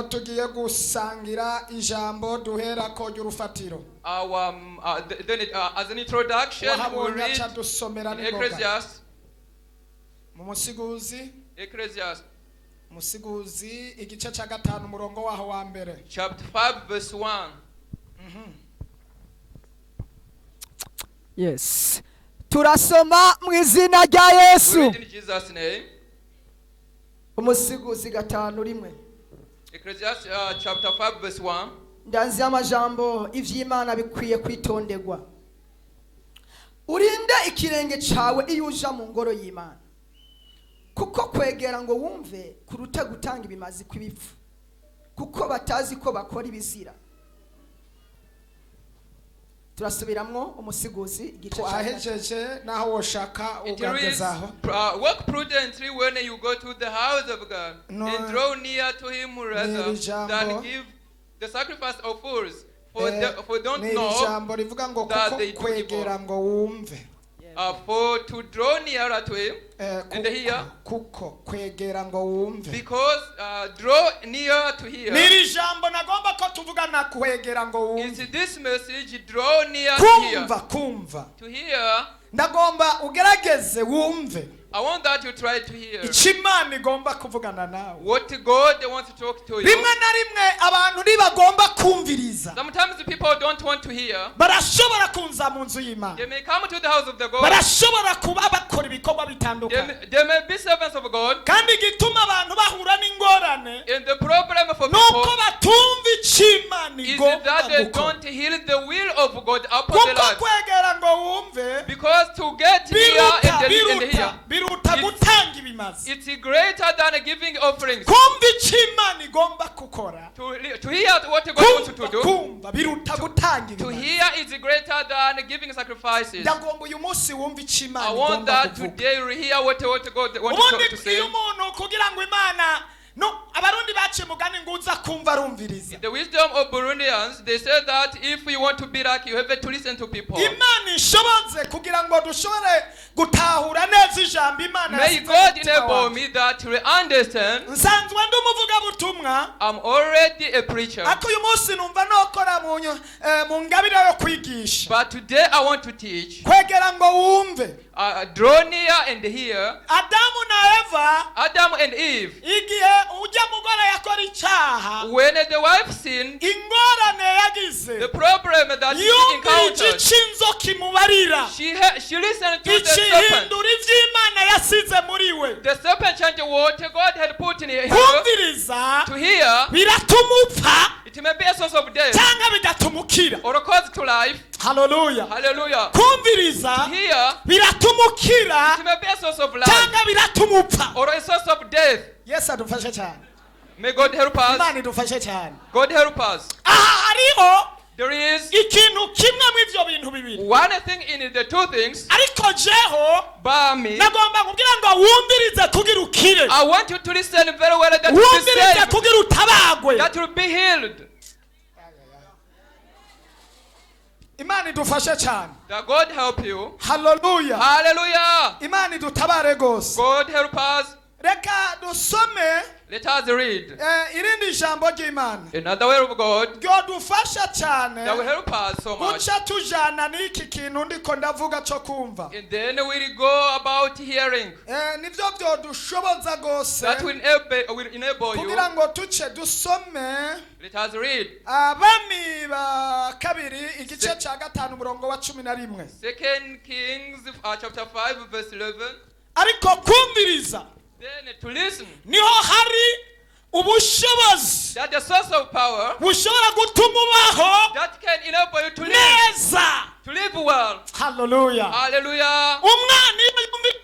tugiye gusangira ijambo duhera ko y'urufatiro. As an introduction, we read in Ecclesiastes. Ecclesiastes Musiguzi igice cya gatanu umurongo waho wa mbere. chapter 5 verse 1. Yes. Turasoma mu izina rya We Yesu. read in Jesus' name. Umusiguzi gatanu rimwe. Ecclesiastes chapter 5 verse 1. Ndanzi amajambo ivy'Imana bikwiye kwitondegwa. Urinde ikirenge cawe iyo uja mu ngoro y'Imana. Kuko kwegera ngo wumve kuruta gutanga ibimazi kw'ibipfu. Kuko batazi ko bakora ibizira. Turasubiramwo umusiguzi igice cya Ahejeje naho woshaka It reads, ugagezaho. walk prudently when you go to the house of God, No. and draw near to him rather Jambo. than give the sacrifice of fools, for don't Ni know, ijambo rivuga ngo that kuko they do kwegera ngo wumve. for to draw nearer to him, and here, Kuko kwegera ngo wumve. because draw near to hear. Niri jambo nagomba ko tuvugana kwegera ngo Is wumve. this message draw near to hear? Kumva. To hear, Ndagomba ugerageze wumve. I want that you try to hear Ichimana igomba kuvugana nawe. what God wants to talk to you. Rimwe na rimwe abantu ntibagomba kumviriza. Sometimes the people don't want to hear. Barashobora kunza mu nzu y'Imana. They may come to the house of the God. Barashobora kuba bakora ibikorwa bitandukanye. They may be servants of God. Kandi igituma abantu bahura n'ingorane And the problem for nuko people batumva ichimana is igomba that they gukora. don't hear the will of God upon their Kuko lives. kwegera ngo wumve Because to get here and hear, biruta gutanga ibimazi. it's greater than giving offerings. Kumva ichimana igomba gukora. To hear what God wants you to do, Kumva biruta gutanga to ibimazi. hear is greater than giving sacrifices. Ndagomba uyu munsi wumva ichimana I want igomba that kuvuga. today we hear what God wants Ubundi to say. iyo umuntu kugira ngo Imana no abarundi baciye mugani ngo uza kumva arumviriza. The wisdom of Burundians, they say that if you want to be like, you have to listen to people. Imana ishoboze kugira ngo dushobore gutahura neza ijambo Imana May yasize God mu mutima enable wacu. me that to understand. Nsanzwe ndi umuvugabutumwa I'm already a preacher, ariko uyu munsi numva nokora mu ngabire yo kwigisha. but today I want to teach. Kwegera ngo wumve. Draw near and hear. Adamu na Eva Adam and Eve, igihe ujya mugore yakora icyaha when the wife sinned, ingorane yagize the problem that she yumvira encountered, icy'inzoka imubarira she listened to the serpent. ikihindura iby'Imana yasize muri we. The serpent changed what God had put in her. Kumviriza To hear, biratuma upfa it may be a source of death cyangwa bigatuma ukira. or a cause to life. Haleluya. Hallelujah. Kumviriza Here, biratuma ukira it may be a source of life cyangwa biratuma upfa. or a source of death. Yesu adufashe cyane. May God help us. Imana idufashe cyane. God help us. Aha hariho There is ikintu kimwe mu ivyo bintu bibiri. one thing in the two things. Ariko jeho By me, nagomba kugira ngo wumvirize kugira ukire. I want you to listen very well that you be Wumvirize saved, kugira utabagwe. that you be healed. Imana idufashe cyane. That God help you. Haleluya. Hallelujah. Imana idutabare gose. God help us. Reka dusome Let us read irindi jambo ry'Imana. another word of God Ryodufasha cyane that will help us so much. guca tujana n'iki kintu ndiko ndavuga cyo kumva. And then we'll go about hearing. Nivyo byodushoboza gose That will enable you. kugira ngo tuce dusome Let us read Abami ba kabiri igice cya gatanu umurongo wa 11. 2 Kings chapter 5 verse 11. Ariko kumviriza Then to listen, niho hari ubushobozi that the source of power bushobora gutuma ubaho that can enable you to live, neza. to live well. Haleluya. Hallelujah. Umwana iyo yumvira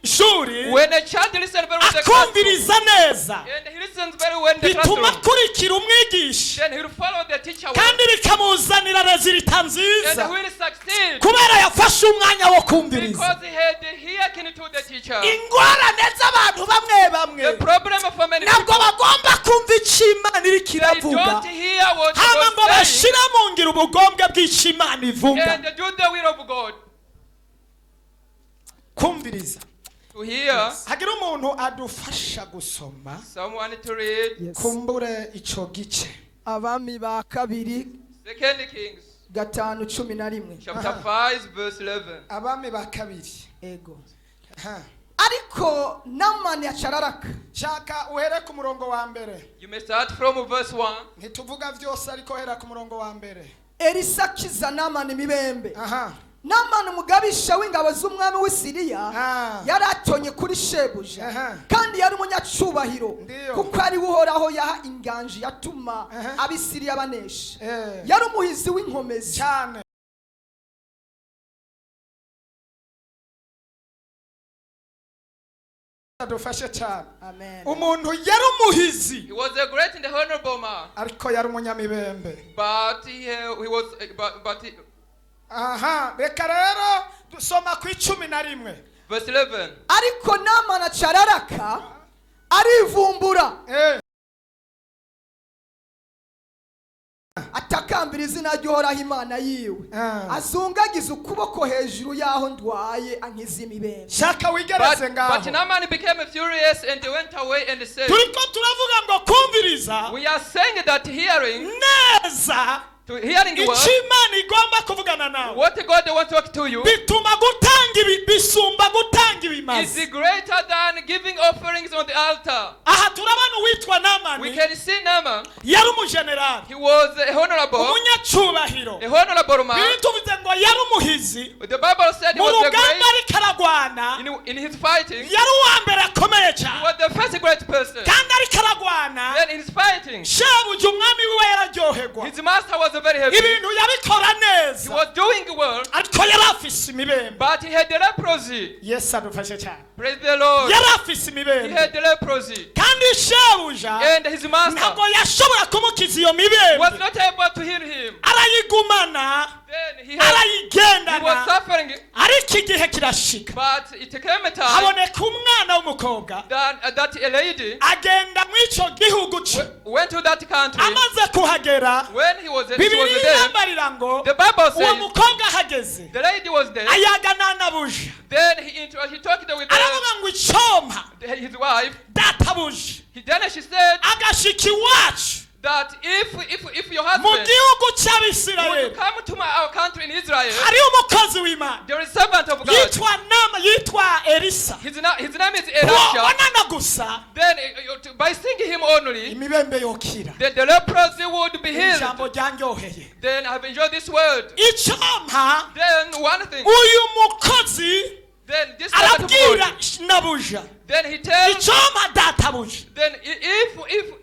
ishuri When a child listens very well in the classroom, akumviriza neza and he listens very well in the bituma classroom, akurikira umwigisha then he will follow the teacher well, kandi bikamuzanira resulta and nziza he will succeed kubera yafashe umwanya wo kumviriza. because he had hearkened to the teacher. Ingorane z'abantu bamwe The bamwe problem for many ntabwo people, bagomba kumva icyo Imana iriko they iravuga don't hear what hama ngo God is saying, bashira mu ngiro ubugombwe bw'icyo Imana ivuga. and they do the will of God. Kumviriza To to hear hagira umuntu adufasha gusoma someone to read Yes. kumbure ico gice abami ba kabiri 2 Kings 5:11. chapter 5 verse 11. abami ba kabiri. Ego. Aha. Ariko Namani acararaka. shaka uhere ku murongo wa mbere, You may start from verse 1. ntituvuga vyose ariko hera ku murongo wa mbere. Elisa akiza Namani mibembe. Aha. Namani umugabisha w'ingabo z'umwami w'i Siriya Ah. yari atonye kuri shebuja Aha. kandi yari umunyacubahiro Ndiyo. kuko ari we uhoraho yaha inganji yatuma Aha. ab'Isiriya banesha. Eh. Yari umuhizi w'inkomezi. cyane. adufashe cyane. Amen. umuntu yari umuhizi He was a great and honorable man, ariko yari umunyamibembe. but he was but he, aha, reka rero dusoma ku 11. verse 11. Ariko Namani acararaka arivumbura atakambira izina ry'uhoraho Imana yiwe, azungagiza ukuboko hejuru y'aho ndwaye ankiza imibembe. shaka wigereze But ngaho. Naaman became furious and went away and said, turiko turavuga ngo kumviriza we are saying that hearing neza the word, icyo Imana igomba kuvugana nawe what God wants to talk to you bituma gutanga bisumba gutanga is ibimazi. greater than giving offerings on the altar. aha turabona uwitwa We Namani can see Naaman. yari umujenerali, He was a honorable umunyacubahiro. man. bituvuze ngo yari umuhizi The Bible said he mu was the rugamba great ariko aragwana. in his fighting. He yari uwa mbere akomeye cyane was the first great person. kandi ariko aragwana. Then in his fighting, shebuja umwami wiwe yararyoherwa, his master was very happy. ibintu yabikora He neza was doing well, ariko yari afise imibembe. but he had the leprosy. yesu adufashe cyane. Praise the Lord. yari afise He imibembe had the leprosy. kandi shebuja And his master ntabwo yashobora kumukiza iyo was mibembe, not able to heal him. arayigumana Then he was arayigendana. suffering, ariko igihe kirashika but it came a time haboneka umwana w'umukobwa that a lady agenda mu ico gihugu ce. went to that country. amaze kuhagera When she was bibiri there, yambarira ngo the Bible uwo says mukobwa ahageze the lady was there. ayaga n'anabuja, Then he talked with aravuga ngo icompa his wife. databuja Then she said agashika iwacu that if your mu husband gihugu would cy'abisirayeli come to our country in Israel, hariho umukozi w'imana there is a servant of God. yitwa elisa. His name is uwo Elisha. bonana gusa Then by singing him only, imibembe yokira. the leprosy would be healed. ijambo ryanyoheye. Then I've enjoyed this word. icompa Then one thing, uyu mukozi then this servant of arabwira God, nabuja then he tells, icompa databuja then if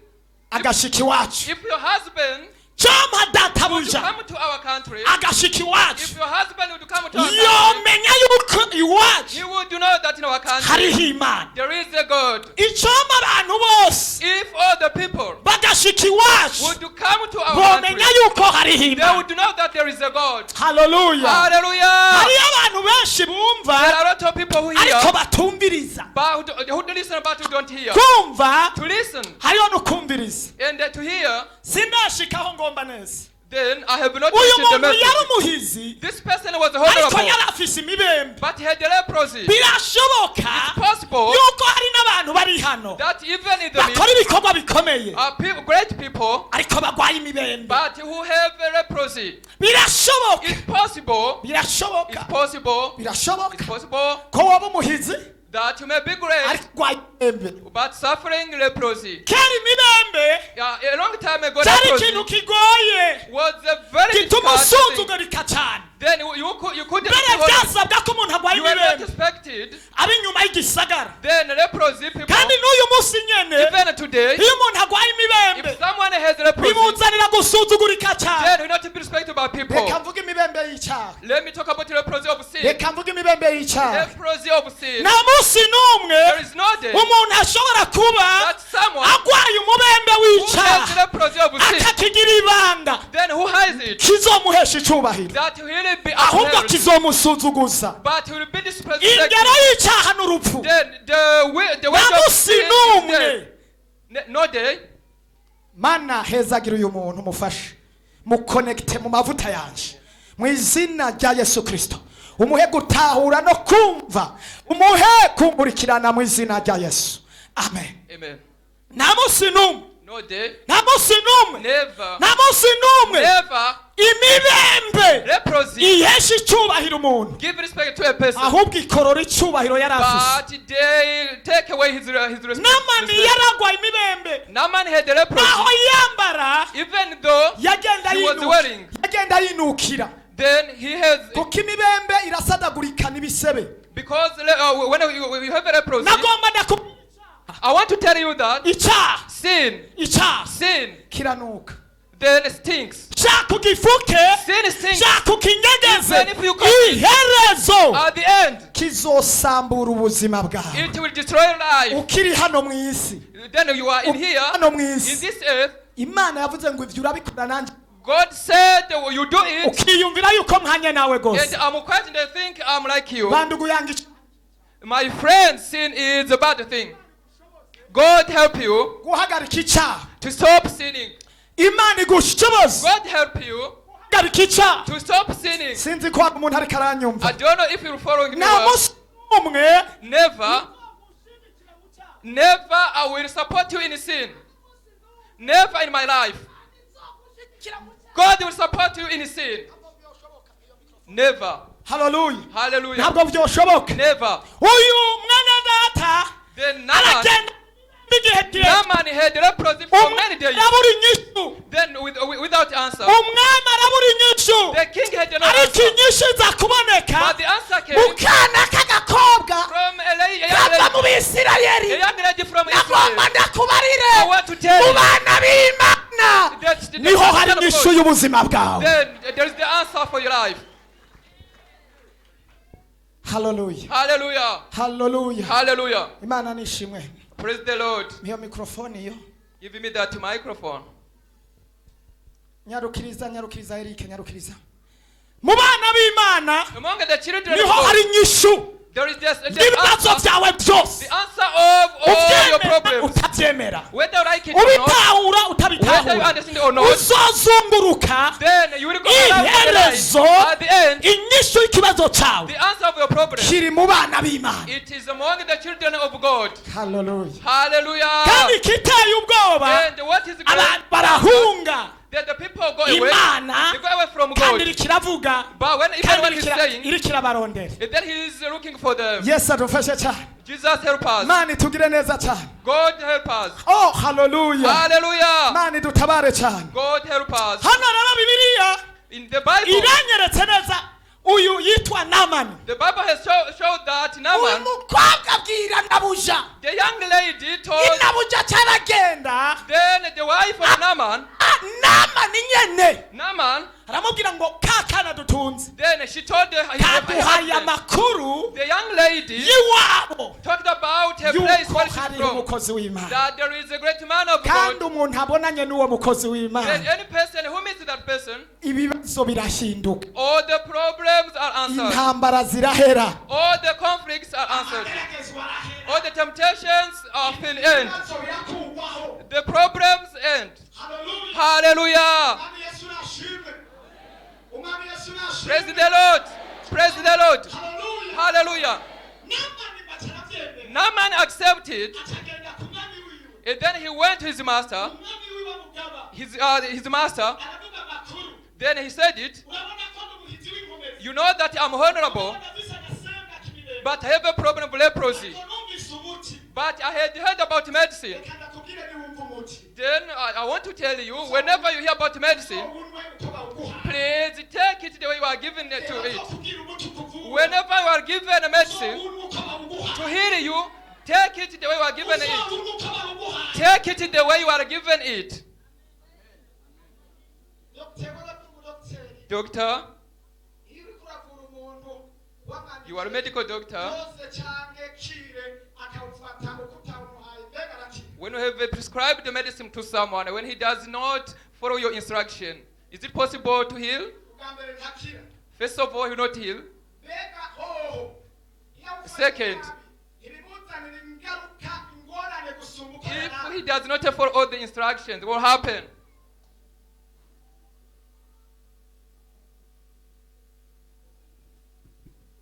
agashika iwacu. your husband compa would databuja come to our country, agashika iwacu, if your husband would come to our country, yomenya yuko he iwacu would know that in our country hariho imana. there is a God. icompa abantu bose If all the people bagashika iwacu would come to our country, bomenya yuko hariho they imana. would know that there is a God. haleluya. Hallelujah. hariyo abantu benshi There bumva are a lot of people who hear, ariko batumviriza. but who listen but who don't hear. kumva To listen hariho n'ukumviriza. and to hear, sindashikaho ngomba neza. then I have not uyu received the muntu yari message. umuhizi This person was ariko honorable, yari afise imibembe. but he had the leprosy. birashoboka Possible yuko hari n'abantu bari hano that even in the midst bakora ibikorwa bikomeye are people, great people, ariko bagwaye imibembe. but who have a leprosy. birashoboka It's possible. It's birashoboka possible. It's birashoboka possible ko waba umuhizi that you may be great, ariko ugwaye imibembe. but suffering leprosy. kera imibembe A long time ago, cyari leprosy ikintu kigoye was a very gituma difficult thing. usuzugurika cyane. Then you couldn't mbere be holy. byasabwa ko umuntu agwaye You were not imibembe expected. aba inyuma y'igisagara. Then leprosy people, kandi n'uyu munsi nyene even today, iyo umuntu agwaye imibembe if someone has leprosy, bimuzanira gusuzugurika cyane. then you not be respected by people. reka mvuge imibembe y'icyaha. Let me talk about leprosy of sin. reka mvuge imibembe y'icyaha. Leprosy of sin. nta munsi n'umwe There is no day umuntu ashobora kuba that someone agwaye umubembe who has w'icyaha leprosy of sin, akakigira ibanga then who has it, kizomuhesha icyubahiro that he will be ahubwo upheld, kizomusuzuguza. but he will be disrespected. ingero y'icyaha n'urupfu. Then the way nta of munsi sin is n'umwe. death. No day. mana hezagira uyu muntu mufashe mukonekite mu mavuta yanje mu izina rya yesu kirisito. umuhe gutahura no kumva, umuhe kumurikirana mu izina rya Yesu. Amen. Amen. Nta munsi n'umwe, No day. nta munsi n'umwe, Never. nta munsi n'umwe Never. imibembe Leprosy. ihesha icyubahiro umuntu, Give respect to a person. ahubwo ikorora icyubahiro yari afise. But they take away his respect. Namani yaragwa imibembe, Naaman had the aho leprosy. yambara Even though yagenda he was yinuka, wearing, yagenda yinukira, then he has, kuko imibembe irasadagurika n'ibisebe. because when you have a leprosy, Nagomba ndaku I want to tell you that icyaha, sin icyaha kiranuka, then stinks. shaka ugifuke, Sin stinks. shaka ukinyegeze, Even if you cut it, iherezo at the end, kizosambura ubuzima bwawe. it will destroy your life. Ukiri hano mu isi, Then you are in here, hano mu in isi, this earth. Imana yavuze ngo ibyo urabikora nanjye, God said you do it, ukiyumvira yuko mwanya nawe and gose. I'm quiet and I think I'm like you. Bandugu yange, My friend, sin is a bad thing. God help you guhagarika icyaha, to stop sinning. Imana igushoboze God help you guhagarika icyaha. to stop sinning. Sinzi ko hari umuntu ariko I aranyumva. don't know if you're following me Nta well. munsi n'umwe Never I will support you in sin. Never in my life. God will support you in sin. Never. haleluya, Hallelujah. ntabwo byoshoboka. Never. Uyu mwana data Then Naaman aragenda n'igihe kirekire, had leprosy for many umwami days. arabura inyishu, Then without answer. umwami arabura inyishu, The king had no ariko answer. inyishu iza kuboneka But the answer came mu kana k'agakobwa from a kava mu Bisirayeli. young lady from Nagomba Israel. ndakubarire, I want to tell mu you bana b'Imana that the niho hari answer of inyishu God, y'ubuzima bwawe. then there is the answer for your life. haleluya, Hallelujah. haleluya. Hallelujah. Imana nishimwe. Praise the Lord. Niyo mikrofoni yo, Give me that microphone. nyarukiriza Eric, nyarukiriza. Mu bana b'Imana Among the children of niho God, hari inyishu there is just the n'ibibazo answer, byawe byose, the answer of all your ubyemera problems. utabyemera, Whether you like it or not, ubitahura whether you utabitahura, understand it or not, uzozunguruka then you will go around the iherezo, line. At the end, inyishu y'ikibazo cyawe the answer of your problem, kiri mu bana b'Imana. it is among the children of God. haleluya. Hallelujah. Kandi kiteye ubwoba, And what is great, abantu barahunga that the people go away, Imana, they go away from kandi God. irikiravuga, But when even when he's saying, irikirabarondera. then he is looking for them. Yesu adufashe cyane, Jesus help us. Imana itugire neza cyane. God help us. Oh haleluya, Hallelujah. Imana idutabare cyane. God help us. Hano rero Bibiliya In the Bible, iranyeretse neza uyu yitwa Namani. the Bible has showed that Uyu Naaman, mukobwa abwira Nabuja, the young lady told, Nabuja cyaragenda, then the wife of Naaman, Namani nyene Naaman, aramubwira ngo ka kana dutunze then she told her kaduhaye husband, amakuru the young lady y'iwabo talked about her place yuko where she's hari from, umukozi w'Imana, that there is a great man of kandi God. umuntu abonanye n'uwo mukozi Then w'Imana any person who meets that person, ibibazo birahinduka, all the problems are answered, intambara zirahera, all the conflicts are answered, all the temptations are filled end, the problems end. Hallelujah. Praise the Lord. Praise the Lord. Hallelujah. Naaman accepted, and then he went to his master. His master. Then he said it. You know that I'm honorable, but I have a problem with leprosy. But I had heard about medicine. Then I want to tell you, whenever you hear about medicine, please take it the way you are given it to it. Whenever you are given a medicine to heal you, take it the way you are given it. Take it the way you are given it. Doctor, you are a medical doctor. When you have prescribed the medicine to someone, when he does not follow your instruction, is it possible to heal? First of all, he will not heal. Second, if he does not follow all the instructions, what will happen?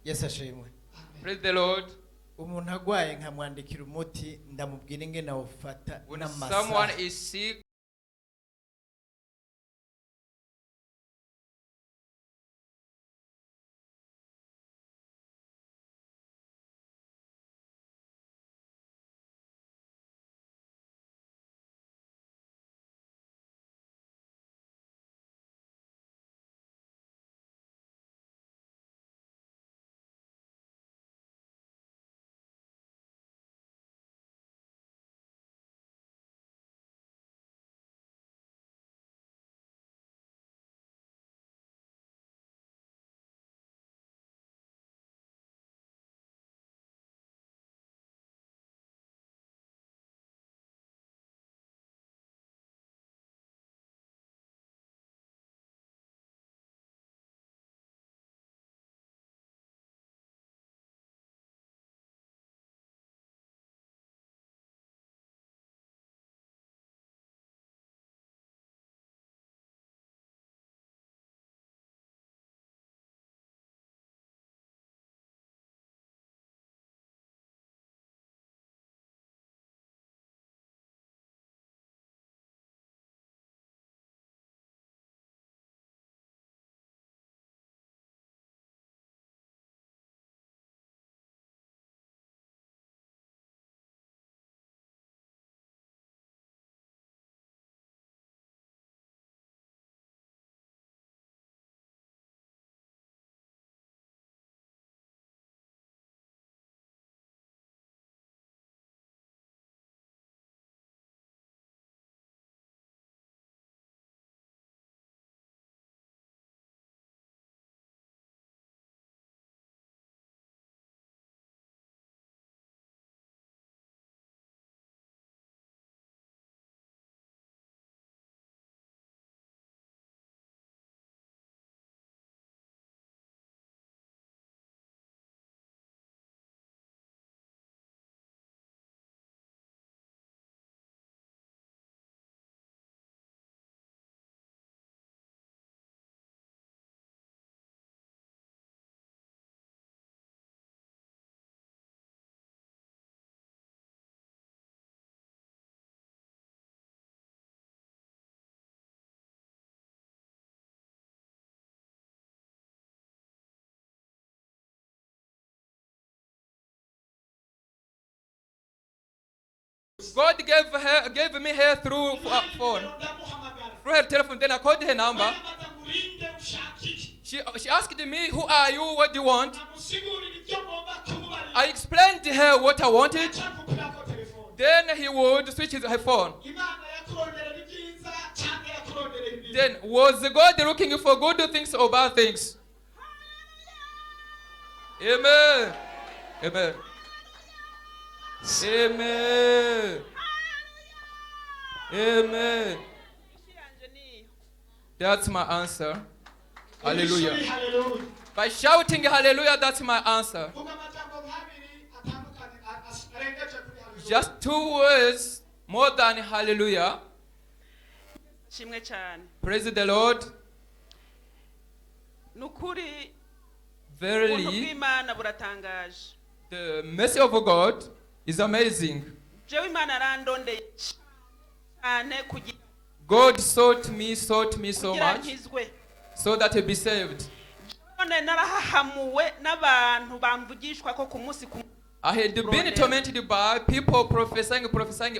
Yesu ashimwe. Praise the Lord. Umuntu agwaye nkamwandikira umuti ndamubwira ingene awufata When n'amasaha. someone is sick, God gave me her through phone, through her telephone. Then I called her number. She asked me, "Who are you? What do you want?" I explained to her what I wanted. Then he would switch her phone. Then was God looking for good things or bad things? Amen. Amen. Amen. Amen. That's my answer. Hallelujah. By shouting hallelujah, that's my answer. Just 2 words more than hallelujah. Praise the Lord. Verily, the mercy of God is amazing. God sought me so much so that I be saved. I had been tormented by people prophesying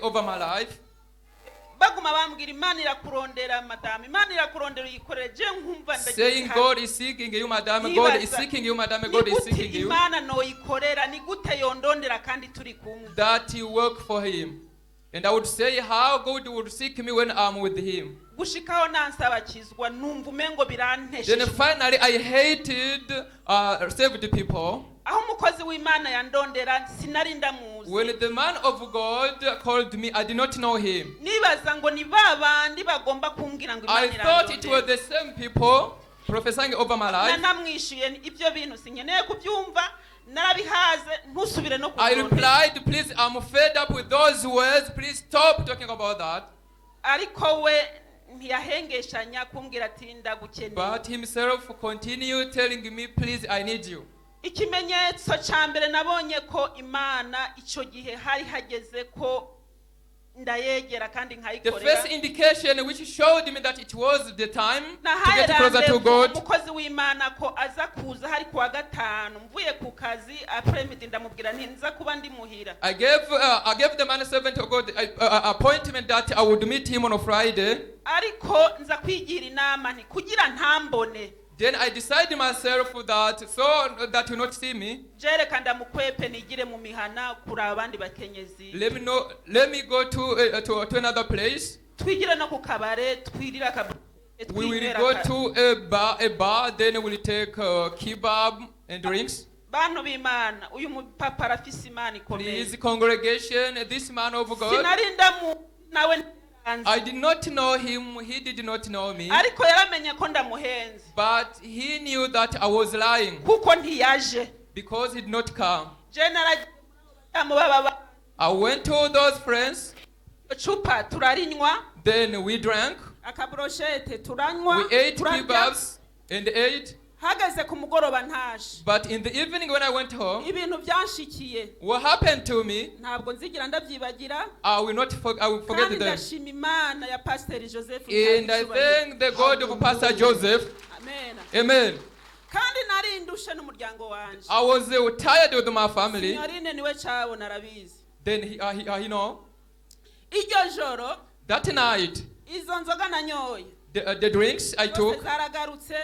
over my life. Saying God is seeking you, madam, God is seeking you, madam, God is seeking you. That you work for him. And I would say how God would seek me when I'm with him. Then finally I hated saved people. When the man of God called me, I did not know him. I thought it was the same people prophesying over my life. I replied, please, I'm fed up with those words. Please stop talking about that. But himself continued telling me, please, I need you. ikimenyetso cya mbere nabonye ko imana icyo gihe hari hageze ko ndayegera kandi The nkayikorera first indication which showed me that it was the time to nahaye get closer to randevu God. umukozi w'imana ko aza kuza hari kuwa gatanu mvuye ku kazi apremidi ndamubwira nti nza kuba ndi muhira I gave the man servant of God appointment that I would meet him on a Friday. ariko nza kwigira inama nti kugira ntambone Then I decided myself that so that you not see me. jereka ndamukwepe nigire mu mihana kuri abandi bakenyezi Let me go to another place. twigire no ku kabare twirira We will go to a bar. Then we'll take kebab and drinks. bantu b'imana uyu mupapa arafise imana ikomeye Please, congregation, this man of God. sinarinda nawe I did not know him. He did not know me. ariko yaramenye ko ndamuhenze But he knew that I was lying kuko ntiyaje because he did not come. mubaba I went to those friends. cupa turarinywa Then we drank. akaburoshete turanywa We ate turarya. kebabs and ate. hageze ku mugoroba ntaje But in the evening when I went home, ibintu byanshikiye what happened to me, ntabwo nzigira ndabyibagira I will kandi forget them. ndashima imana ya pasiteri joseph And I thank the God of Pastor Joseph. amen Amen. kandi narindushe n'umuryango wanje I was tired with my family. sinyorine niwe cabo narabizi Then you know, iryo joro that night, izo nzoga nanyoye the drinks I zose took, zaragarutse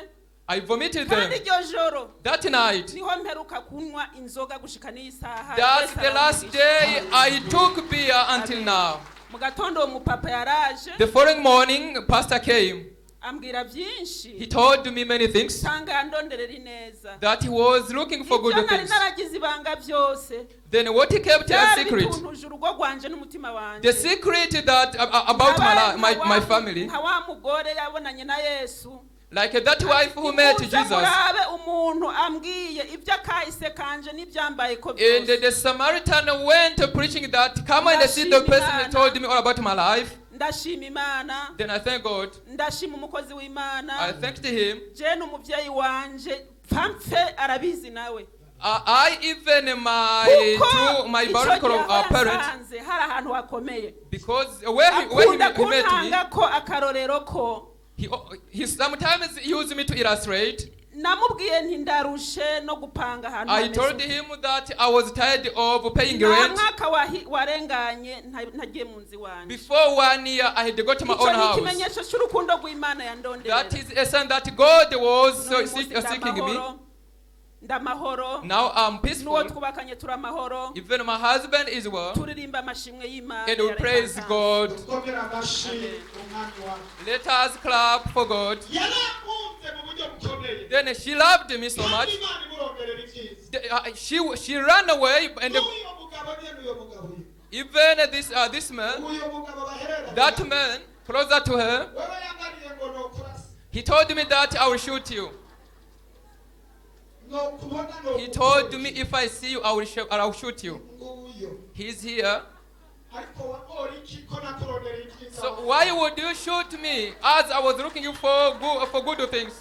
I vomited kandi them. iryo joro That night, niho mperuka kunywa inzoga gushika n'isaha that's Yesu the last aramugisha. day I took beer until now. mu gatondo uwo mupapa yaraje The following morning, Pastor came. ambwira byinshi He told me many things, usanga yandonderera ineza that he was looking for ibyo good nari things. naragize ibanga byose Then what he kept a byari secret, bituntuje urugo rwanje n'umutima the wanje secret that about my family, nka wa mugore yabonanye na yesu like that wife who met Nimuze Jesus. murabe umuntu ambwiye ibyo akahise kanje n'ibyambaye ko And byose the Samaritan went preaching that, come and see the person who told me all about my life. ndashima imana Then I thank God. ndashima umukozi w'imana I thanked him. je n'umubyeyi wanje pamfe arabizi nawe I even kuko my icyo biological gihe aho parents, yasanze hari ahantu hakomeye because where he akunda met me, kuntanga ko akarorero ko he sometimes used me to illustrate. namubwiye nti ndarushe no gupanga ahantu I told hameze him that I was tired of paying nta rent. mwaka warenganye ntagiye mu nzu iwanjye Before 1 year, I had got my icyo own ni house. ikimenyetso cy'urukundo rw'imana yandonderera That is a sign that God was N'uyu munsi seeking me. ndamahoro Now I'm n'uwo peaceful. twubakanye turi amahoro Even my husband is well. turirimba amashimwe y'imana And we praise God. dukomere amashyi umwami wacu Let us clap for God. yarakunze mu buryo bukomeye Then she loved me so kandi much. imana imuronderera ibyiza She ran away, and n'uyu mugabo nyine uyu mugabo ye even this man, uyu mugabo baherera that man closer to her, wewe yangariye ngo nokurasa he told me that I will shoot you. nokubona He told me if I see you, I will shoot you. nguyu He's here. ariko wakora iki ko nakurondera ibyiza So why would you shoot me as I was looking for good things?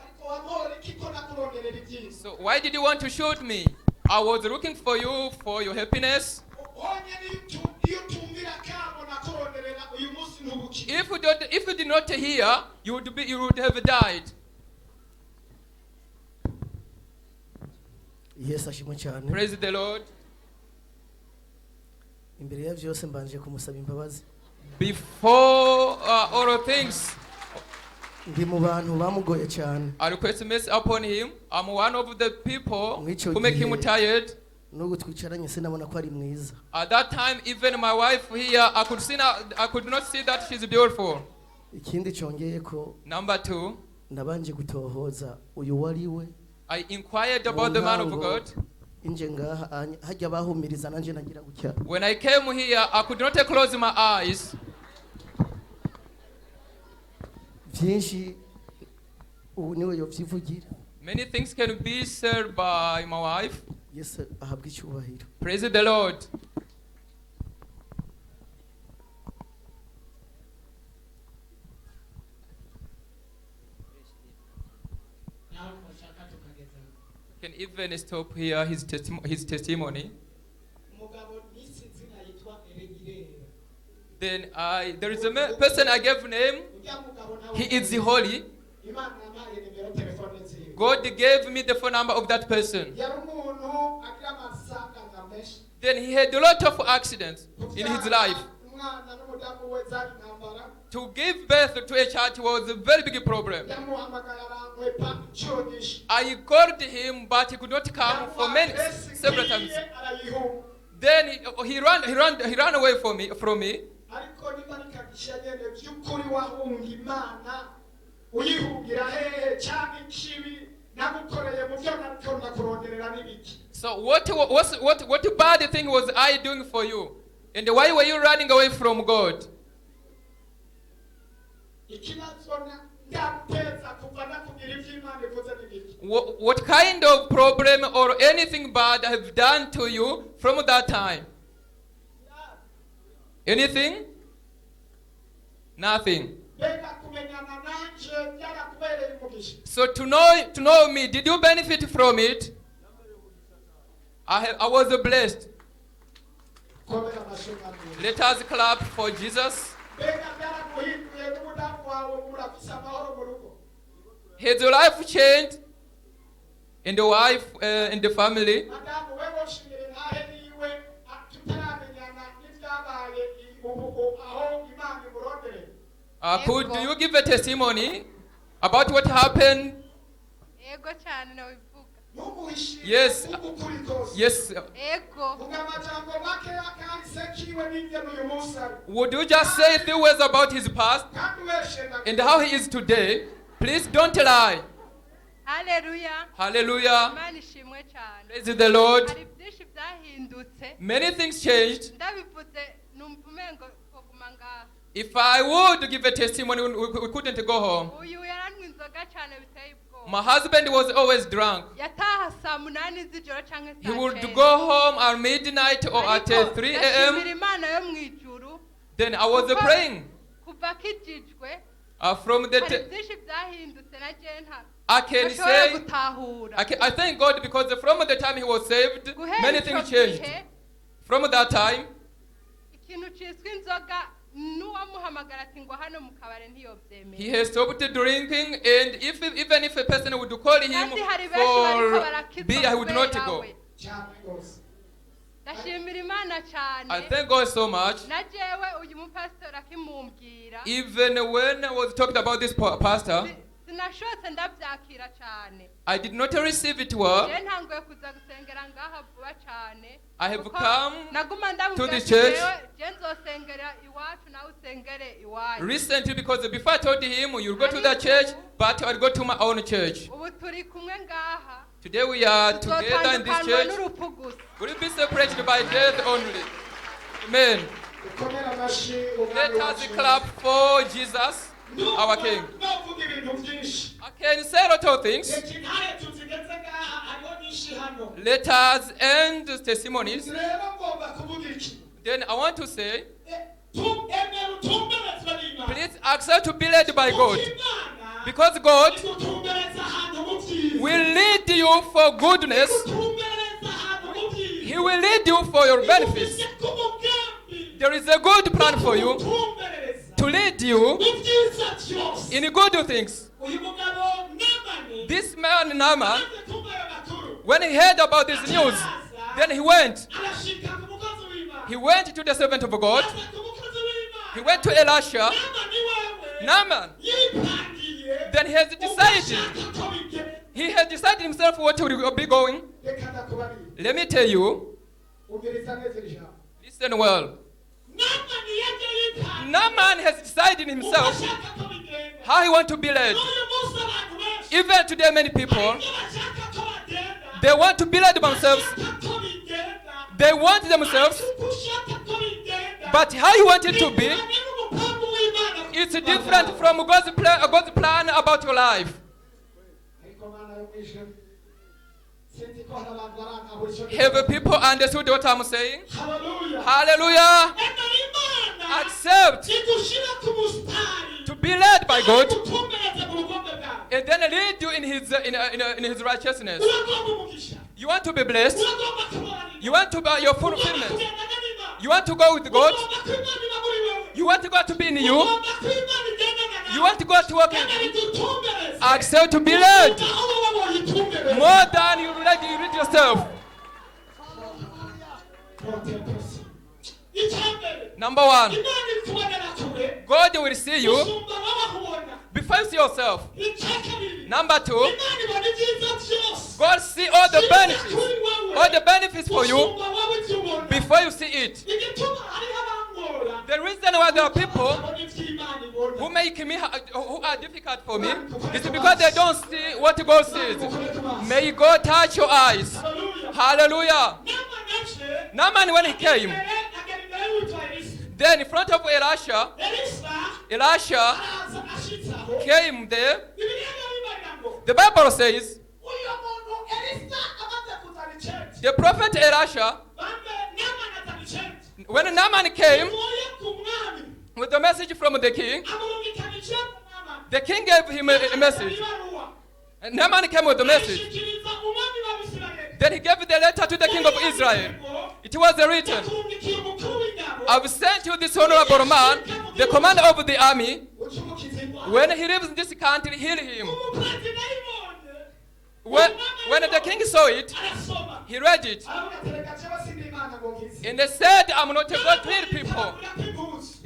ariko wakora iki ko nakuronderera ibyiza So why did you want to shoot me? I was looking for you for your happiness. honyine iyo utumvira kabo nakuronderera uyu munsi ntubukire If you did not hear, you would have died. yesu ashimwe cyane Praise the Lord. imbere ya byose mbanje kumusaba imbabazi Before all things, ndi mu bantu bamugoye cyane I request mercy upon him. I'm one of the people who make him tired. n'ubwo twicaranye sinabona ko ari mwiza At that time, even my wife here, I could not see that she's beautiful. ikindi cyongeye ko Number 2, nabanje gutohoza uyu wari we I inquired about the man of God. inje ngaha hajya bahumiriza nanje nagira gutya When I came here, I could not close my eyes. byinshi ubu niwe yovyivugira Many things can be said by my wife. yesu ahabwa icyubahiro Praise the Lord. can even stop here his testimony. umugabo n'isi izina yitwa Eregirera. Then there is a person I gave name. Ujya mugabo nawe He is holy. Imana yampaye nimero telefone ziwe. God gave me the phone number of that person. Yari umuntu agira amasanganya menshi. Then he had a lot of accidents in his life. Umwana n'umudamu we zari intambara. To give birth to a child was a very big problem. Yamuhamagaye arankwepa inshuro nyinshi. I called him, but he could not come for several times. Arayihunga. Then he ran away from me. Ariko niba nikagisha nyene by'ukuri wahunga Imana uyihungira hehe cyangwa ikibi nagukoreye mu byo natonda kuronderera n'ibiki. So what bad thing was I doing for you? And why were you running away from God? Ikibazo ndamuteza kuva nakugira ibyo Imana ivuze n'ibiki. What kind of problem or anything bad I have done to you from that time? Anything? Nothing. Mbega kumenyana nanje byarakubereye umugisha. So to know me, did you benefit from it? I was blessed. Komera amashyi. Let us clap for Jesus. Mbega byaraguhinduye n'umudamu wawe murafise amahoro mu rugo. His life changed, and the wife and the family. Madamu we woshimire ntahe niwe tutaramenyana n'ibyabaye ubu aho Imana imurondere. Could you give a testimony about what happened? Ego cyane nabivuga. Numuhishire Yes. ukuri kose. Yes. Ego. Vuga amajambo make akahise kiwe n'ingene uyu munsi ari. Would you just say a few words about his past Kandi weshenda. and how he is today? Please don't lie. Haleluya. Hallelujah. Imana ishimwe cyane. Praise the Lord. Hari byinshi byahindutse. Many things changed. Ndabivuze numva umengo kuguma ngaha. If I would give a testimony, we couldn't go home. Uyu yaranywa inzoga cyane biteye ubwoba. My husband was always drunk. Yataha saa 8 z'ijoro cyangwa He saa would 9. go home at midnight or at 3 Ndashimira a.m. Imana yo mu ijuru. Then I was Kuva- praying. Kuva kijijwe. From the Hari byinshi byahindutse na jenta. I can Bashobora say, gutahura. I thank God because from the time he was saved, Guhera many icyo things changed. gihe, From that time, ikintu cyiswe inzoga n'uwamuhamagara ati ngo hano mu kabare ntiyobyemera. he has stopped drinking, and even if a person would call him Kandi hari benshi bariko for barakizwa beer, he would not kubera go. we. Cyane rwose. Ndashimira Imana cyane. I thank God so much. Na jewe uyu mupasitori akimumbwira. Even when I was talking about this pastor, Sinashotse ndabyakira cyane. I did not receive it well. Je ntanguye kuza gusengera ngaha vuba cyane. I have Kuko come naguma to ndamubwira the ati church. jewe je nzosengera iwacu nawe usengere iwanyu. Recently, because before I told him, you'll go to the church, but I'll go to my own church. Ubu turi kumwe ngaha. Today we are together in this Tuzotandukanwa church. n'urupfu gusa. We'll be separated by death only. Amen. Komera amashyi Let umwami us wacu. clap for Jesus, our King. Novuga ibintu byinshi. I can say a lot of things. Reka intare tuzigeze ngaha hariho nyinshi hano. Let us end the testimonies. Rero ngomba kuvuga iki? Then I want to say, Emera utumberezwe n'Imana. please accept to be led by God. Kuko Imana Because God igutumbereza ahantu mu byiza. will lead you for goodness. Igutumbereza ahantu mu byiza. He will lead you for your benefits. Igufise ku mugambi. There is a good plan for you Igutumbereza. to lead you Mu byiza byose. in good things. Uyu mugabo Namani This man, Naaman, amaze kumva ayo makuru, when he heard about this news, then he went. arashika ku mukozi w'Imana. He went to the servant of God. Aza ku mukozi w'Imana. He went to Elisha. Namani wewe Naaman, yipangiye. then he has decided. Ugashaka ko bigenda. He had decided himself what he would be going. Reka ndakubarire. Let me tell you. Umviriza neza iri jambo. Listen well. Namani yaje yipangiye. Naaman has decided himself Ugashaka ko bigenda. how he wants to be led. N'uyu munsi abantu benshi Even today, many people, iyo bashaka ko bagenda, they want to be led themselves. bashaka ko bigenda, They want themselves, ariko ushaka ko bigenda, but how you want it to be, bivanye n'umugambi w'Imana ku it's buzima different bwawe. from God's plan about your life. Ariko Mana yo mwijuru, sinzi ko hari abantu barantahura icyo Have gikorwa. people understood what I'm saying? Hallelujah. Hallelujah. Emera Imana Accept igushira ku musitari, to be led by God igutumbereze mu bugombe bwawe. and then lead you in his righteousness. Uragomba umugisha. You want to be blessed. uragomba kuboranira You want to be your fulfillment. kugenda n'Imana You want to go with God. ugomba ko Imana iba muri wewe You want God to be in you. ugomba ko Imana igendana nawe You want God to work in Imana you. idutumbereze Accept to be led aho wowe woyitumbereze more than you lead yourself. icyambere Number one, Imana iri kubonera kure God will see you usumba babakubona before you see yourself. icya kabiri Number two, Imana ibona ibyiza byose God see all the benefits, all the benefits for you usumba wowe ibyo ubona before you see it. igituma hariho abangora The reason why there are people babona ibyo Imana ibona who make me who are difficult for me is because they don't see what God sees. May God touch your eyes. Hallelujah. Hallelujah. Nama naje Naaman, when he came, agera imbere y'uwitwa Elisa then in front of Elisha, Elisa Elisha araza ashitse aho came there. Bibiliya bibarira ngo The Bible says uyu muntu Elisa amaze kuzana iceti the prophet Elisha, bambe Nama azana iceti when Naaman came uvuye ku mwami with the message from the king, amurungikana iceti Nama the king gave him a message. ibaruwa And Naaman came with the message. ayishikiriza umwami w'Abisirayeli Then he gave the letter to the king of Israel. It was written, yaturungikiye umukuru w'ingabo I've sent you this honorable man, the commander of the army. ucumukiza ingwara When he lives in this country, heal him. umuperezida ayibonye When the king saw it, arasoma he read it. aravuga ati reka jewe sindi Imana ngo nkize And they said, I'm not a God to heal people.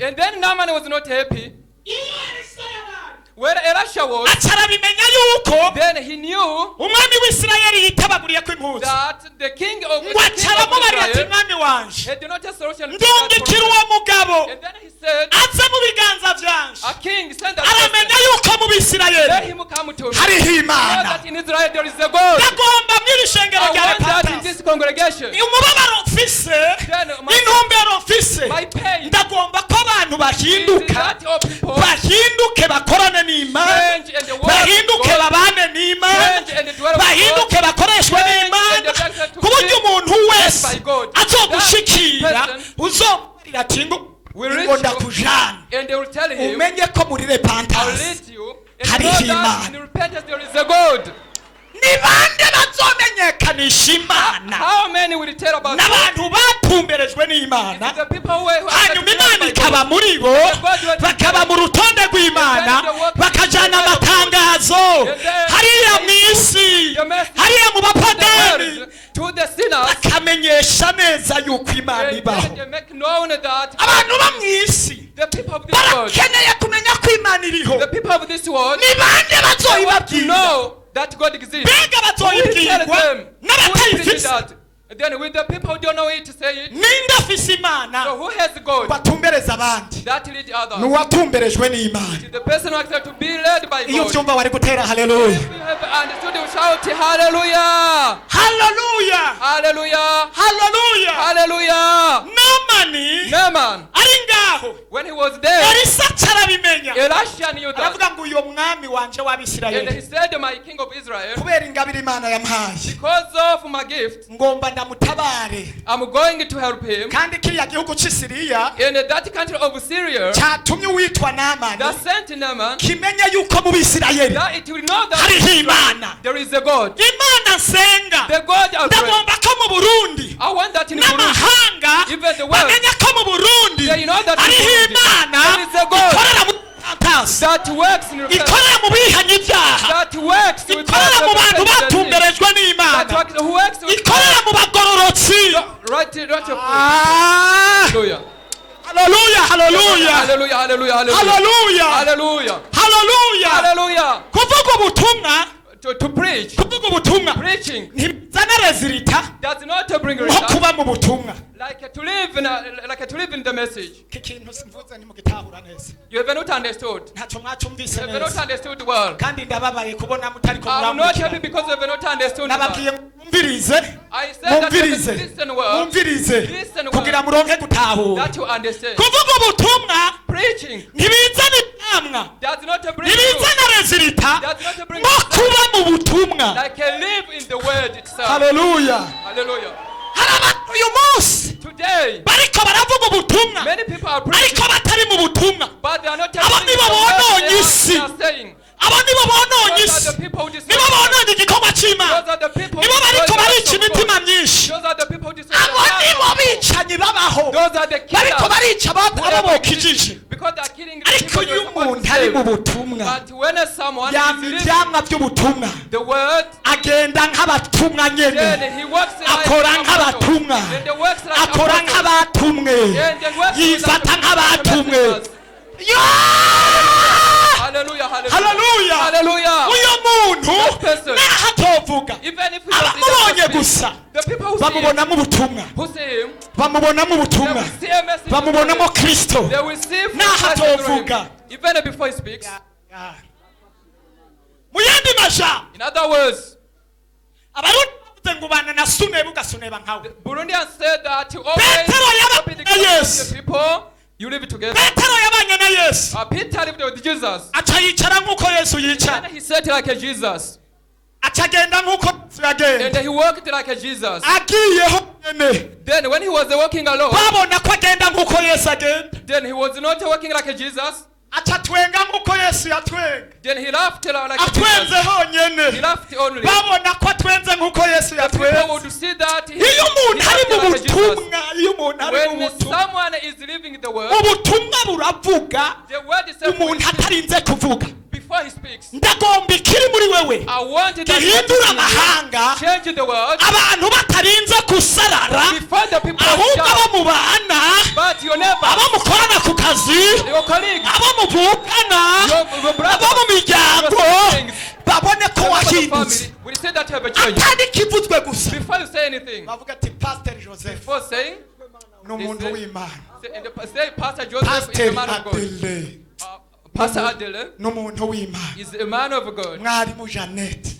And then Naaman was not happy. iyo Elisa yabaye Where Elisha was, acarabimenya yuko then he knew umwami w'isirayeli yitabaguriye ko impuzu that the king of ngo acaramubariye ati Israel mwami wanje had not a solution to ndungikira that uwo problem. mugabo And then he said, aze mu biganza byanje a king sent a aramenya person. yuko mu Let bisirayeli him come to me. hariho Know imana that in Israel there is a God. ndagomba mw'iri shengero I rya want that in repentance this congregation. umubabaro mfise Then my, n'intumbero mfise my pain ndagomba ko abantu is bahinduka that of people bahinduke bakorane n'imana change and the word of bahinduke God babane n'imana change and the dwell of bahinduke God bakoreshwe n'imana ku buryo umuntu wese azogushikira uzomubwira ati ngo ndakujana and they will tell him, umenye ko muri I'll repentance lead you. And Hariho know that Imana. in repentance there is a God. ni bande bazomenyekanisha imana How many will tell about God? n'abantu batumberejwe n'imana The people who are hanyuma imana ikaba muri bo bakaba mu rutonde rw'imana bakajana amatangazo hariya mu isi hariya mu bapagani to the sinners. bakamenyesha neza yuko imana And ibaho they make known that abantu bo mu isi the people of this world, barakeneye kumenya ko imana iriho the people of this world, ni bande they want to bazoyibabwira know that God exists. mbega Who will tell bazoyibwirwa them? Who will preach n'abatayifise that? And then with the people who don't know it to say it. ninde afise imana So who has God batumbereza abandi that lead others? n'uwatumberejwe n'imana The person who accepts to be led by iyo God. byumva wari gutera haleluya If you have understood, you shout hallelujah, haleluya hallelujah, haleluya hallelujah. namani Naaman, ari ngaho when he was there, elisa carabimenya Elisha knew that. aravuga ngo uyo mwami wanje And he w'abisirayeli said, my king of Israel, kubera ingabire imana yampaye because of my gift, ngomba ndamutabare I'm going to help him. kandi kiriya gihugu c'isiriya In that country of Syria, cyatumye uwitwa namani that sent Naaman, kimenye yuko mu bisirayeli that it will know that hariho imana there is a God. imana nsenga The God I pray. ndagomba ko mu burundi I want that in Burundi. n'amahanga Even the world. bamenye ko mu burundi They know that in hariho Burundi imana there is a God ikorera mu repentance that works in repentance, ikorera mu bihanye ibyaha that works with ikorera mu bantu batumberejwe that n'imana works with ikorera mu bagororotsi right of Ah! Hallelujah. haleluya haleluya Hallelujah, hallelujah, hallelujah. haleluya Hallelujah. haleluya Hallelujah. kuvuga ubutumwa To preach. kuvuga ubutumwa Preaching ntibizana rezilita does not bring nko result. kuba mu butumwa Like to live in the message. iki kintu simvuze ntimugitahura neza You have not understood. ntacyo mwacumvise You have not neza understood well. kandi ndababaye kubona mutariko I'm not happy muramukira because you have not understood nababwiye well. mwumvirize I said that you have to mwumvirize listen well, mwumvirize Listen well. kugira muronke gutahura that you understand. kuvuga ubutumwa Preaching ntibizana ibyamwa does not bring you ntibizana rezilita does not bring nko result. kuba mu butumwa Like a live in the word itself. haleluya Hallelujah. hari abantu uyu munsi Today, bariko baravuga ubutumwa many people are ariko preaching, batari mu butumwa but they are not Abo telling nibo you what bononye they isi. are saying. abo nibo bononye Those isi are the people who nibo destroy. bononye igikorwa cy'imana Those are the people nibo bariko who barica destroy. barica abo bokijije Because they are killing the ariko people iyo who are supposed umuntu to ari save. mu butumwa But when someone yama is ivyamwa by'ubutumwa living the word, agenda nk'abatumwa nyene then he works like akora a nk'abatumwa then they works like akora apostles. nk'abatumwe Then they works yifata like nk'abatumwe messengers. Hallelujah, hallelujah. Hallelujah. Hallelujah. uyo muntu That person. naho atovuga Even if he doesn't abamubonye speak, gusa the people who see him, bamubonamo ubutumwa who see him, bamubonamo they ubutumwa will see a message. bamubonamo kristo They will see from naho Christ through him. atovuga Even before he speaks. mu yandi majambo In other words, abarundi bavuze ngo ubana na suneba ugasuneba nkawe Burundians said that you Petero always yaba- copy the Yes. customs of the people, you live together. petero yabanye na yesu Peter lived with Jesus. aca yicara nk'uko yesu And yicara he sat like a Jesus. aca agenda nk'uko yesu And yagenda he walked like a Jesus. agiyeho nyene Then when he was walking alone, babona ko agenda nk'uko yesu agenda then he was not walking like a Jesus. aca atwenga nk'uko yesu yatwenga Then he laughed like a atwenze Jesus. He honyene laughed only. babona ko atwenze nk'uko yesu The people yatwenze would see that he iyo umuntu ari laughed mu like a Jesus. butumwa iyo umuntu ari mu When butumwa someone is living the word, ubutumwa buravuga the word is umuntu atarinze kuvuga before he speaks. ndagomba ikiri muri wewe I wanted gihindura amahanga change the word abantu batarinze gusarara before the people ahubwo shout. abo mubana But your neighbor, abo mukorana ku kazi your colleague, abo muvukana your brother, abo mu miryango your siblings, babone ko your wahindutse family, will say that you have a change. atari kivuzwe gusa Before you say anything, bavuga ati pasiteri joseph before saying, ni umuntu w'imana say Pastor Joseph is a pasiteri man of God. adele Pastor Adele ni umuntu w'imana is a man of God. mwarimu jeannette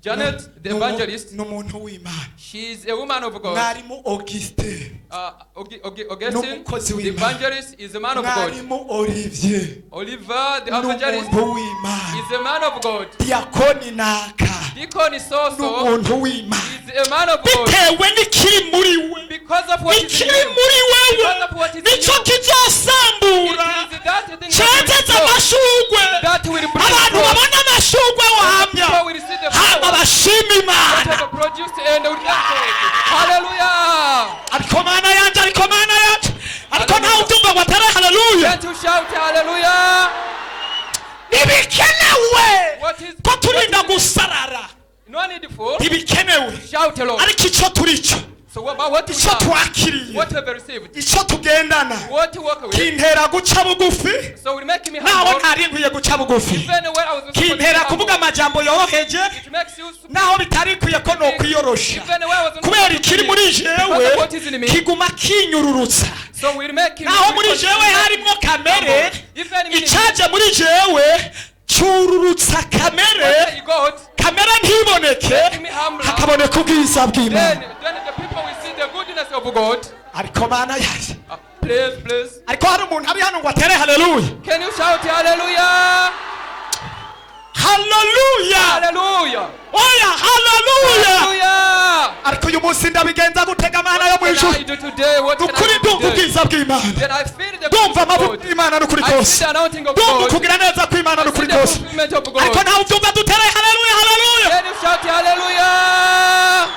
Janet, the evangelist, ni umuntu w'imana she is a woman of God. mwarimu augustin Augustine, N'umukozi the w'Imana. evangelist, is a man of God. mwarimu olivier Oliver, the ni evangelist, umuntu w'imana is a man of God. diakoni naka Deacon is ni also umuntu w'imana is a man of God. bitewe n'ikiri muri we Because of what is in ikiri him. muri wewe Because of what is in nicyo you. kizosambura It is that thing cyezeza that amashugwe that will bring abantu forth. babona amashugwe wahamya People will see the hama power bashima that imana have produced and they will thank God. Hallelujah. ariko mana yanje ariko mana yanje ariko ntawe ubyumva ngo atari haleluya Can't you shout hallelujah? ntibikenewe What is ko turinda gusarara no need for ntibikenewe shout alone. ariko icyo turi cyo So about what you icyo have, twakiriye what you have received, icyo tugendana what you walk away. kintera guca bugufi So will make me naho humble. ntari nkwiye guca bugufi Even when I was supposed to be kintera humble, kuvuga amajambo yoroheje it makes you naho bitari nkwiye ko nokwiyorosha even when I was kubera ikiri muri because jewe of what is in me. kiguma kinyururutsa So will make him naho muri jewe harimo kamere even in icaje muri jewe cururutsa kamere you got kamere ntiboneke me humble. hakaboneka ubwiza Then bw'imana the people will see the goodness of God. ariko mana yaje Please. ariko hari umuntu ari hano ngo atere haleluya Can you shout hallelujah? haleluya Hallelujah. oya haleluya Hallelujah. ariko uyu munsi ndabigenza gutega mana yo mu What can ijuru I do today? What can ukuri I do ndumva today? ubwiza bw'imana Then I feel the ndumva goodness of amavuta God. y'imana n'ukuri I feel kose the anointing of ndumva God. ukugira neza kw'imana I see n'ukuri the kose fulfillment of ariko God. ntawe ubyumva dutere haleluya haleluya Can you shout hallelujah?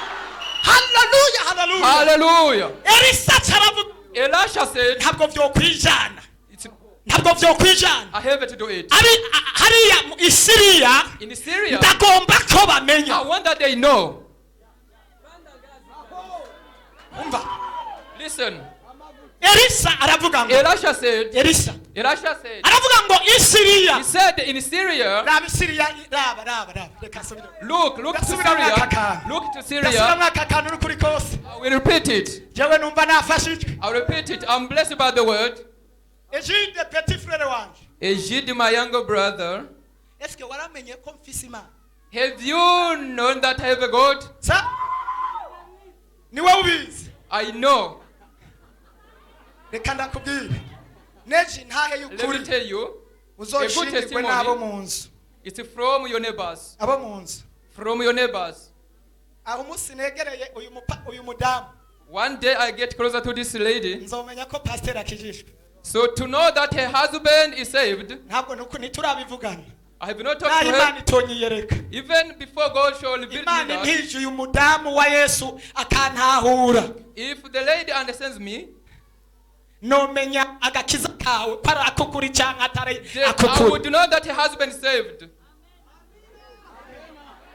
haleluya haleluya Hallelujah. elisa caravuga Elisha said, ntabwo vyokwijana it's, ntabwo vyokwijana I have to do it. hariya mu isiriya In Syria, ndagomba ko bamenya I want that they know. umva Listen, elisa aravuga ngo Elisha said, elisa aravuga ngo isiriya he said in Syria, raba isiriya raba reka nsubire look to Syria, look to Syria. ndasubiramo aka kantu n'ukuri kose I will repeat it. jewe numva nafashijwe I'll repeat it. I'm blessed by the word. egide petit frere wanje Ejid, my younger brother, eske waramenye ko mfise imana have you known that I have a God? sa niwe ubizi I know. reka ndakubwire neji ntahe Let me y'ukuri tell you, uzoshingirwe n'abo mu nzu it's from your neighbors. abo mu nzu From your neighbors. aho umunsi negereye uyu mudamu One day I get closer to this lady. nzomenya ko pasiteri akijijwe So to know that her husband is saved, ntabwo ntiturabivugana I have not naho talked to imana her. itonyiyereka Even before God shall reveal me imana that, ntije uyu mudamu wa yesu akantahura if the lady understands me, nomenya agakiza kawe para akukuri cyangwa atari Then I akukuri. would know that your husband is saved.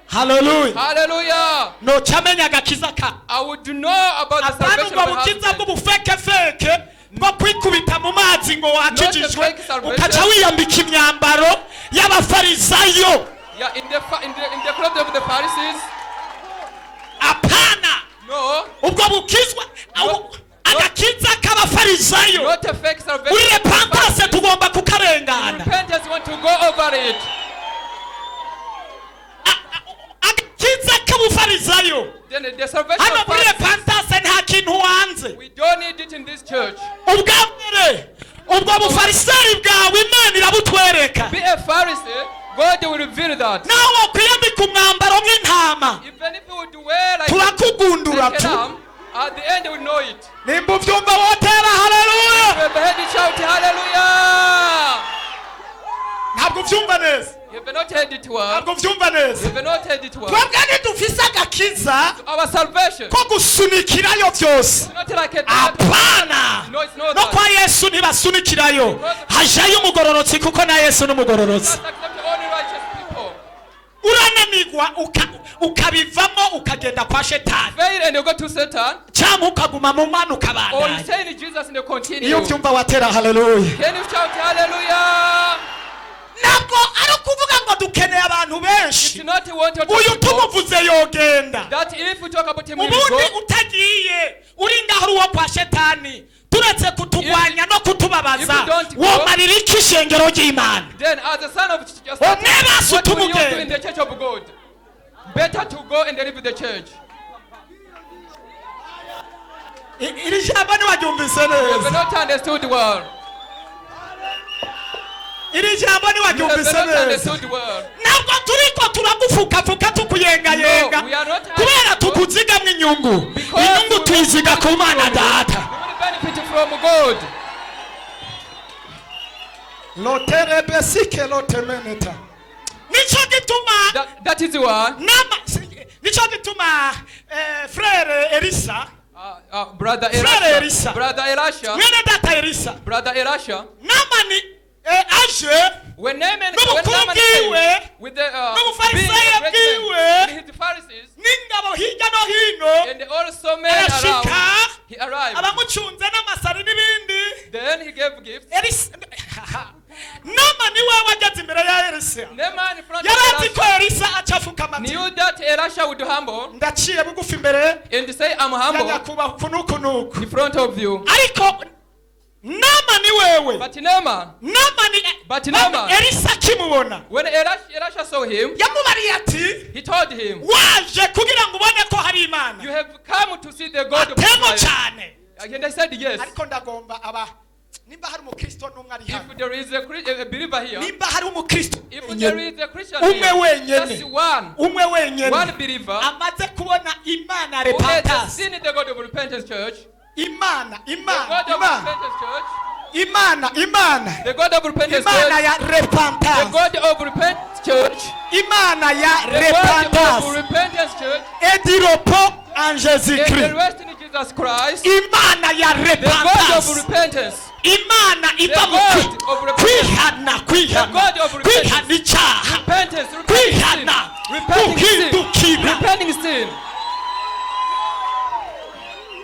Hallelujah. Hallelujah. No chamenya agakiza kawe. I would know about the Abantu salvation ngo of your bukiza husband. bw'ubufekefeke bwo kwikubita mu mazi ngo wakijijwe fake salvation. ukaca wiyambika imyambaro y'abafarisayo. Yeah, in the clothes of the Pharisees. Apana. No. Ubwo bukizwa agakiza k'abafarisayo. Not a fake salvation. Uri repentance tugomba kukarengana. Repentance want to go over it. Agakiza k'abafarisayo. Then the salvation Hano of muri Pharisees, repentance nta kintu wanze. we don't need it in this church. Ubwa mbere ubwo bufariseri bwawe Imana irabutwereka. Be a Pharisee, God will reveal that. Nawe kwiyambika umwambaro nk'intama. Even if you would wear like Turakugundura a tu. lamb, at the end you will know it. Nimba ubyumva wotera haleluya. You have heard it shout hallelujah. Ntabwo ubyumva neza. You have not heard it well. Ntabwo ubyumva neza. You have not heard it well. Twebwe ntidufise agakiza Our salvation. ko gusunikirayo byose. It's not like a Apana. No, it's not No that. kwa Yesu ntibasunikirayo. Hajayo umugororotsi kuko na Yesu n'umugororotsi. Not accept only righteous people. Urananirwa ukabivamo ukagenda kwa shetani. Fail and you go to Satan. Cyangwa ukaguma mu mana Or you ukabandanya. say in Jesus and you continue. Iyo ubyumva watera haleluya. Can you shout hallelujah? Ntabwo ari ukuvuga ngo dukeneye abantu benshi. It's not wanted to Uyu people tumuvuze yogenda. that if we talk about him, he will Ubundi go. utagiye uri ngaho uwo kwa shetani turetse kutugwanya no kutubabaza if you don't go, womarira iki ishengero ry'Imana. Then as a son of justice, Oh, never what will you sutumugenda. do in the church of God? Better to go and live in the church. Iri jambo ntiwaryumvise You have neza. not understood well. Iri jambo You have ntiwaryumvise not neza. understood well. Ntabwo turiko turagufukafuka tukuyengayenga No, we are not kubera tukuzigamwa inyungu. Inyungu tuyiziga ku Mana Data. You will benefit from God. lotere besike lotemeneta. Nico gituma That is why nico gituma frere Elisa Brother Frere Elisha. Brother Elisha, mwene data Elisa Brother Elisha, Namani aje when Naaman N'umukuru came bwiwe, with the n'umufarisayo being a great bwiwe, man, his Pharisees, n'ingabo hirya no hino and also men around, arashika he arrived. abamucunze n'amasari n'ibindi. Then he gave gifts. Elisa Namani wewe ageze imbere ya Elisa Naaman in front yarazi of ko Elisha Elisa acafuka amati knew that Elisha would humble ndaciye bugufi imbere and say, I'm ya humble nyakubahwa kunukunuku in front of you. ariko Namani wewe But Naaman, But Naaman, Elisa akimubona when Elisha saw him, yamubariye ati he told him, waje kugira ngo ubone ko hari Imana you have come to see the God of atemo Israel. cyane And I said, yes. ariko ndagomba aba nimba hari umukristo n'umwe ari hano If there is a believer here, nimba hari umukristo if there is a Christian umwe here, just wenyene one wenyene believer amaze kubona Imana who has repentance seen the God of Repentance Church, Imana the God of Repentance Church, Imana the God of Repentance Imana Church, ya the repentance God of Repentance Church, Imana ya the God of repentance Repentance Church, ediropo en and Jésus the Christ rest in Jesus Christ, Imana ya the God of repentance repentance, Imana iva mu God of repentance. kwihana The God of repentance. kwihana icyaha repentance, repenting sin, kwihana repenting sin, guhindukira repenting sin,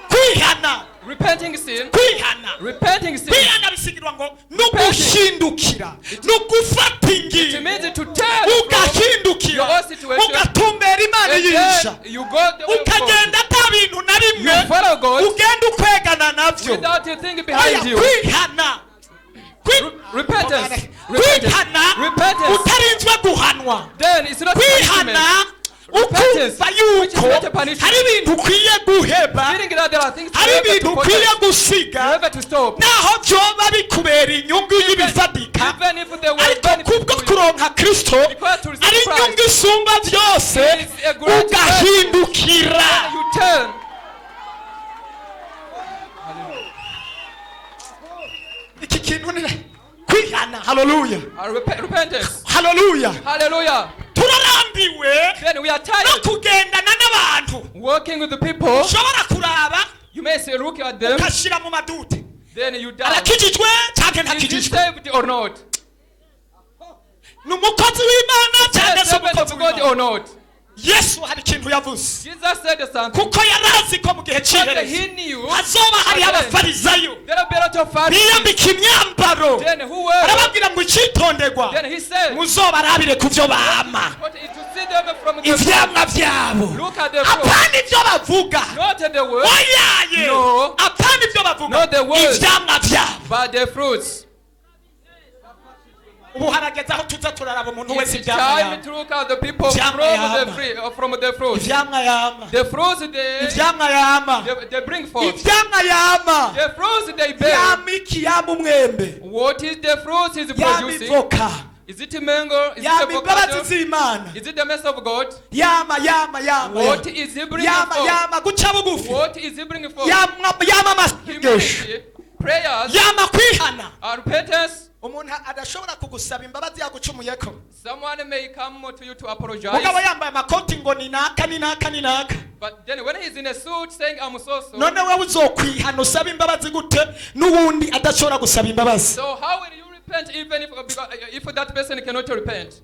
kwihana repenting sin, kwihana repenting sin. kwihana bisigirwa ngo no guhindukira no gufata It ingingo means to turn your ugahindukira own situation, ugatumbera Imana and yisha then you go the way of ukagenda God. ata bintu na rimwe You follow God ugenda ukwegana navyo without a thing Oya, behind you. kwihana Repentance, kwihana repentance. utarinzwe guhanwa Then it's not punishment. kwihana Repentance, ukumva which is yuko not a punishment. hari ibintu ukwiye guheba Feeling that there are things hari forever ibintu to ukwiye forget, gusiga forever to stop. naho byoba bikubera inyungu y'ibifatika Even if they were ariko benefit kubwo to you, kuronka kristo because to receive ari Christ, inyungu isumba byose it is a great ugahindukira you turn. iki kintu ni kwihana haleluya Repentance. haleluya Hallelujah. turarambiwe Then we are no tired kugendana n'abantu working with the people. ushobora kuraba You may say, look at them ukashira mu madute then you doubt. arakijijwe cyangwa Is he ntakijijwe saved or not? ni umukozi w'imana cyangwa Is se he servant umukozi of God or w'imana not? yesu hari ikintu yavuze Jesus said something. kuko yari azi ko mu gihe But cy'iherezo he knew hazoba hari again, abafarisayo there will be a lot of Pharisees. biyambika imyambaro Then who were? arababwira ngo icyitonderwa Then he said, muzobarabire ku byo bama "What is to see them from the ivyamwa vyabo Look at the fruit. apana ibyo bavuga Not the word, oyaye No. apana ibyo bavuga Not the words. ivyamwa vyabo but the fruits. ubu harageze aho tuza turaraba umuntu wese It's ivyamwa time yama to look at the people Ivyamwa from the yama. from the fruits. ivyamwa yama The fruits ivyamwa yama they bring forth. ivyamwa yama The fruits they bear. yama iki yama umwembe What is the fruits is yama producing? ivoka Is it a mango? Is it yama imbabazi avocado? z'imana Is it the mess of God? yama What is he bringing yama forth? yama guca bugufi What is he bringing forth? yama amasengesho Humility, prayers, yama kwihana repentance. umuntu adashobora kugusaba imbabazi yagucumuyeko Someone may come to you to apologize. mugabo yambaye amakoti ngo ni naka ni naka ni naka But then when he's in a suit saying I'm so so. none wowe uzokwihana usaba imbabazi gute n'uwundi adashobora gusaba imbabazi So how will you repent even if that person cannot repent?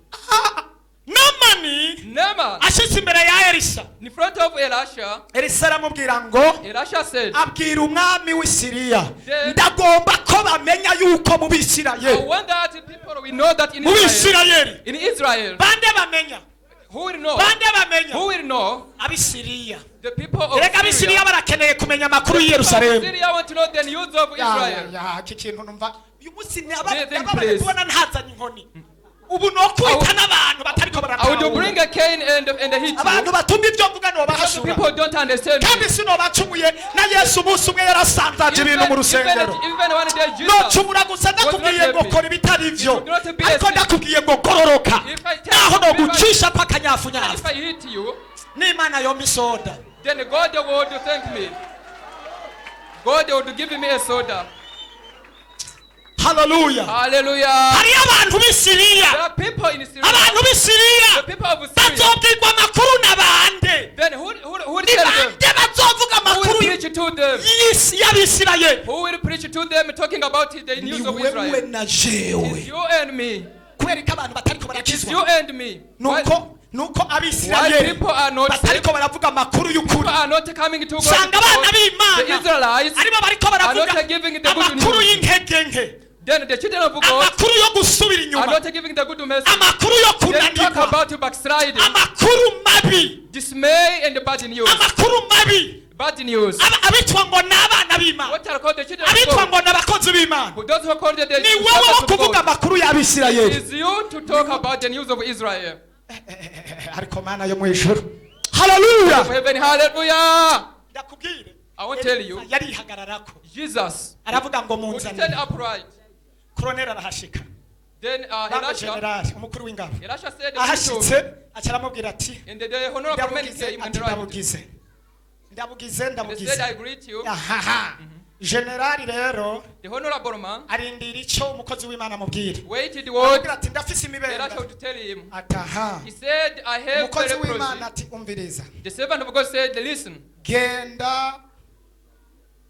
namani Naaman, ashitse imbere ya elisa in front of Elisha, elisa aramubwira ngo Elisha said, abwira umwami w'isiriya Then- ndagomba ko bamenya yuko mu I bisirayeli want that people will know that in mu Israel, bisirayeli in Israel, bande bamenya who will know? bande bamenya Who will know? abisiriya The people of erega abisiriya Syria. barakeneye kumenya amakuru The y'i people of yerusalemu Syria want to know the news of Israel. iki kintu numva uyu munsi They think, nababaye please. kubona ntazanye inkoni ubu nokwita n'abantu batariko I would bring baratahura a cane and hit abantu you. batumva ibyo mvuga Because nobahashura people don't understand kandi me. sinobacumuye na yesu umunsi umwe yarasanzaje ibintu mu rusengero Even one day Jesus, nocumura gusa ndakubwiye ngo kora ibitari byo It would not be a ariko sin. ndakubwiye ngo gororoka If I tell naho you, nogucisha pa if akanyafunyafu I hit you, n'imana yombi soda then God would thank me. God would give me a soda. haleluya Hallelujah. hariyo abantu b'i There siriya are people in Syria. abantu b'i The siriya people of Syria. bazobwirwa amakuru na bande Then who will ni tell them? bande bazovuga Who amakuru will preach to them? y'abisirayeli Who will preach to them talking about the ni news of wewe Israel? na It's jewe you and me. kubera ko abantu batariko It is you barakizwa and me. Why nuko abisirayeli people are not saved? batariko baravuga amakuru People y'ukuri are not coming to God. usanga abana The b'imana Israelites aribo bariko are baravuga not giving the good amakuru news. y'intege nke Then the children of God amakuru yo gusubira are inyuma not giving the good message. amakuru yo They talk kunanirwa about backsliding, amakuru mabi dismay, and bad news. amakuru mabi Bad news. abitwa ngo ni abana b'imana What are called the children of abitwa God? ngo ni abakozi b'imana Who those who are called the ni wowe wo servants of kuvuga God. amakuru It y'abisirayeli is you to talk about the news of Israel. ariko mana yo mu ijuru haleluya Of heaven, hallelujah. ndakubwire I won't tell you. yarihagararako Jesus aravuga ngo would stand munzanire upright. koroneri arahashika Then bambe Elisha generali umukuru w'ingabo said, the ahashitse aca aramubwira ati and the honorable man ndabugize came and ati arrived. ndabugize ndabugize They said, ndabugize I greet you. ahaha generali rero The honorable man arindira icyo umukozi w'imana amubwira waited the word. aramubwira ati ndafise Elisha imibembe would tell him. ataha He said, I have umukozi w'imana leprosy. ati umviriza The servant of God said, listen, genda